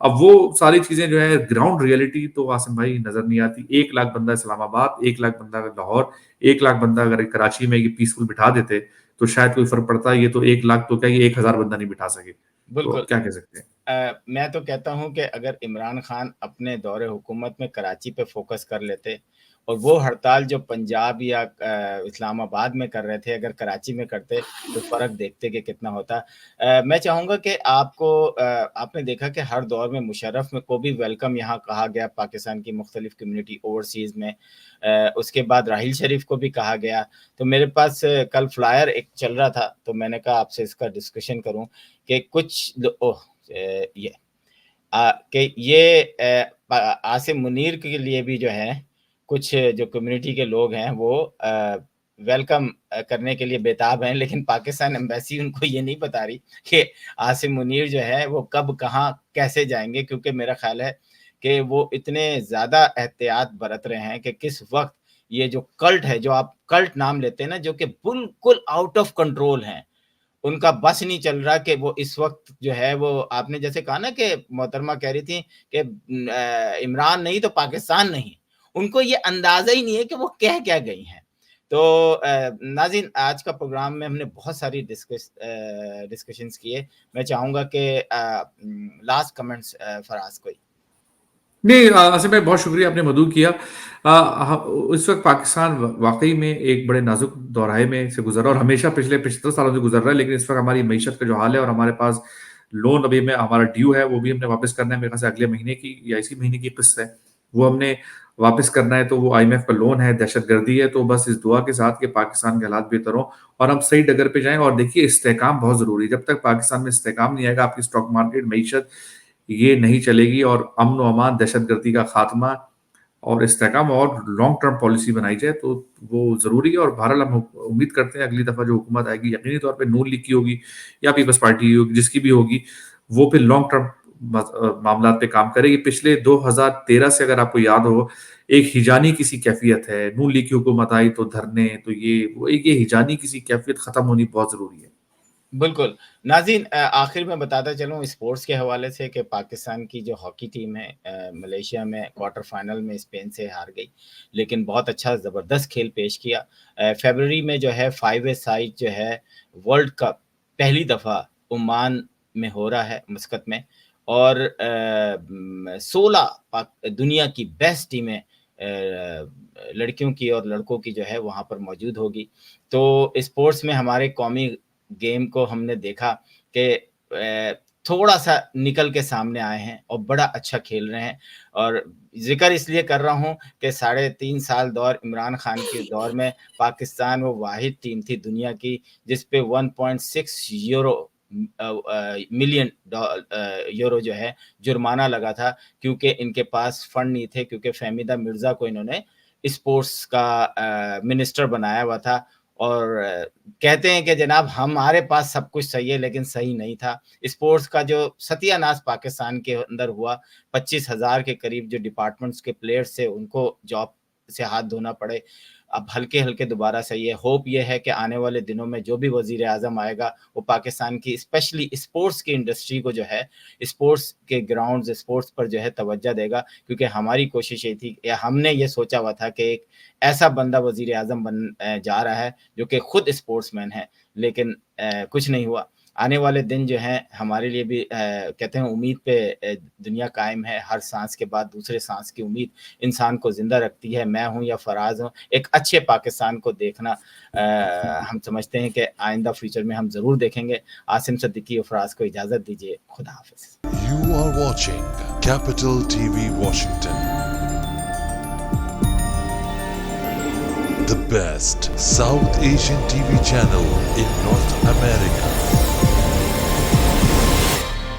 अब वो सारी चीजें जो है ग्राउंड रियलिटी तो आसिम भाई नजर नहीं आती। 1 लाख बंदा इस्लामाबाद, 1 लाख बंदा लाहौर, 1 लाख बंदा अगर कराची में ये पीसफुल बिठा देते तो शायद कोई फर्क पड़ता। ये तो 1 लाख तो क्या, ये 1000 बंदा नहीं बिठा सके। तो क्या कह सकते हैं। मैं तो कहता हूं कि अगर इमरान खान अपने दौरे हुकूमत में कराची पे फोकस कर लेते और वो हड़ताल जो पंजाब या इस्लामाबाद में कर रहे थे अगर कराची में करते तो फ़र्क देखते कि कितना होता। मैं चाहूँगा कि आपने देखा कि हर दौर में मुशर्रफ में को भी वेलकम यहाँ कहा गया पाकिस्तान की मुख्तलिफ कम्युनिटी ओवरसीज़ में। उसके बाद राहील शरीफ को भी कहा गया। तो मेरे पास कल फ्लायर एक चल रहा था तो मैंने कहा आपसे इसका डिस्कशन करूँ कि कुछ आसिम मुनीर के लिए भी जो है कुछ जो कम्युनिटी के लोग हैं वो वेलकम करने के लिए बेताब हैं, लेकिन पाकिस्तान एम्बेसी उनको ये नहीं बता रही कि आसिम मुनीर जो है वो कब कहाँ कैसे जाएंगे, क्योंकि मेरा ख्याल है कि वो इतने ज़्यादा एहतियात बरत रहे हैं कि किस वक्त ये जो कल्ट है, जो आप कल्ट नाम लेते हैं ना, जो कि बिल्कुल आउट ऑफ कंट्रोल हैं, उनका बस नहीं चल रहा कि वो इस वक्त जो है वो आपने जैसे कहा ना कि मोहतरमा कह रही थी कि इमरान नहीं तो पाकिस्तान नहीं, उनको ये अंदाजा ही नहीं है कि वो कह क्या गई हैं। तो नाज़रीन, आज का प्रोग्राम में हमने बहुत सारी डिस्कशंस किए। मैं चाहूँगा कि लास्ट कमेंट्स फराज कोई। नहीं आसिम भाई, बहुत शुक्रिया, आपने मदू किया। इस वक्त पाकिस्तान वाकई में एक बड़े नाजुक दौराहे में से गुजर रहा है और हमेशा पिछले 75 सालों से गुजर रहा है, लेकिन इस वक्त हमारी मईशत का जो हाल है और हमारे पास लोन अभी में हमारा ड्यू है वो भी हमने वापस करना है। मेरे ख्याल से अगले महीने की या इसी महीने की किस्त है वो हमने वापस करना है। तो वो IMF का लोन है, दहशतगर्दी है। तो बस इस दुआ के साथ कि पाकिस्तान के हालात बेहतर हो और हम सही डगर पे जाएं। और देखिए, इस्तेहकाम बहुत जरूरी है। जब तक पाकिस्तान में इस्तेहकाम नहीं आएगा, आपकी स्टॉक मार्केट, मईशत ये नहीं चलेगी। और अमन व अमान, दहशतगर्दी का खात्मा और इस्तेहकाम और लॉन्ग टर्म पॉलिसी बनाई जाए तो वो जरूरी है। और बहरहाल हम उम्मीद करते हैं अगली दफा जो हुकूमत आएगी, यकीनी तौर पे नून लीग की होगी या पीपल्स पार्टी की होगी, जिसकी भी होगी, वो फिर लॉन्ग टर्म मामला पे काम करेगी। पिछले 2013 से अगर आपको याद हो, एक हिजानी किसी कैफियत है। नून लीग की हुकूमत आई तो धरने, तो ये हिजानी किसी कैफियत खत्म होनी बहुत जरूरी है। बिल्कुल नाज़रीन, आखिर में बताता चलूँ स्पोर्ट्स के हवाले से कि पाकिस्तान की जो हॉकी टीम है मलेशिया में क्वार्टर फाइनल में स्पेन से हार गई, लेकिन बहुत अच्छा ज़बरदस्त खेल पेश किया। फरवरी में जो है 5 वे साइड जो है वर्ल्ड कप पहली दफ़ा ओमान में हो रहा है, मस्कत में, और 16 दुनिया की बेस्ट टीमें लड़कियों की और लड़कों की जो है वहाँ पर मौजूद होगी। तो स्पोर्ट्स में हमारे कौमी गेम को हमने देखा कि थोड़ा सा निकल के सामने आए हैं और बड़ा अच्छा खेल रहे हैं। और जिक्र इसलिए कर रहा हूं कि 3.5 साल दौर इमरान खान के दौर में पाकिस्तान वो वाहिद टीम थी दुनिया की जिस पे 1.6 मिलियन यूरो जो है जुर्माना लगा था, क्योंकि इनके पास फंड नहीं थे, क्योंकि फहमीदा मिर्जा को इन्होंने स्पोर्ट्स का मिनिस्टर बनाया हुआ था। और कहते हैं कि जनाब हमारे पास सब कुछ सही है, लेकिन सही नहीं था। स्पोर्ट्स का जो सत्यानाश पाकिस्तान के अंदर हुआ, 25,000 के करीब जो डिपार्टमेंट्स के प्लेयर्स थे उनको जॉब से हाथ धोना पड़े। अब हल्के हल्के दोबारा सही है। होप ये है कि आने वाले दिनों में जो भी वजीर आज़म आएगा वो पाकिस्तान की स्पेशली स्पोर्ट्स की इंडस्ट्री को जो है, स्पोर्ट्स के ग्राउंड्स, स्पोर्ट्स पर जो है तवज्जो देगा, क्योंकि हमारी कोशिश ये थी या हमने ये सोचा हुआ था कि एक ऐसा बंदा वजीर आज़म बन जा रहा है जो कि खुद स्पोर्ट्समैन है, लेकिन कुछ नहीं हुआ। आने वाले दिन जो हैं हमारे लिए भी कहते हैं उम्मीद पे दुनिया कायम है। हर सांस के बाद दूसरे सांस की उम्मीद इंसान को जिंदा रखती है। मैं हूं या फराज हूं, एक अच्छे पाकिस्तान को देखना हम समझते हैं कि आइंदा फ्यूचर में हम जरूर देखेंगे। आसिम सिद्दीकी और फराज को इजाजत दीजिए। खुदा हाफिज। You are watching Capital TV Washington, the best South Asian TV channel in North America.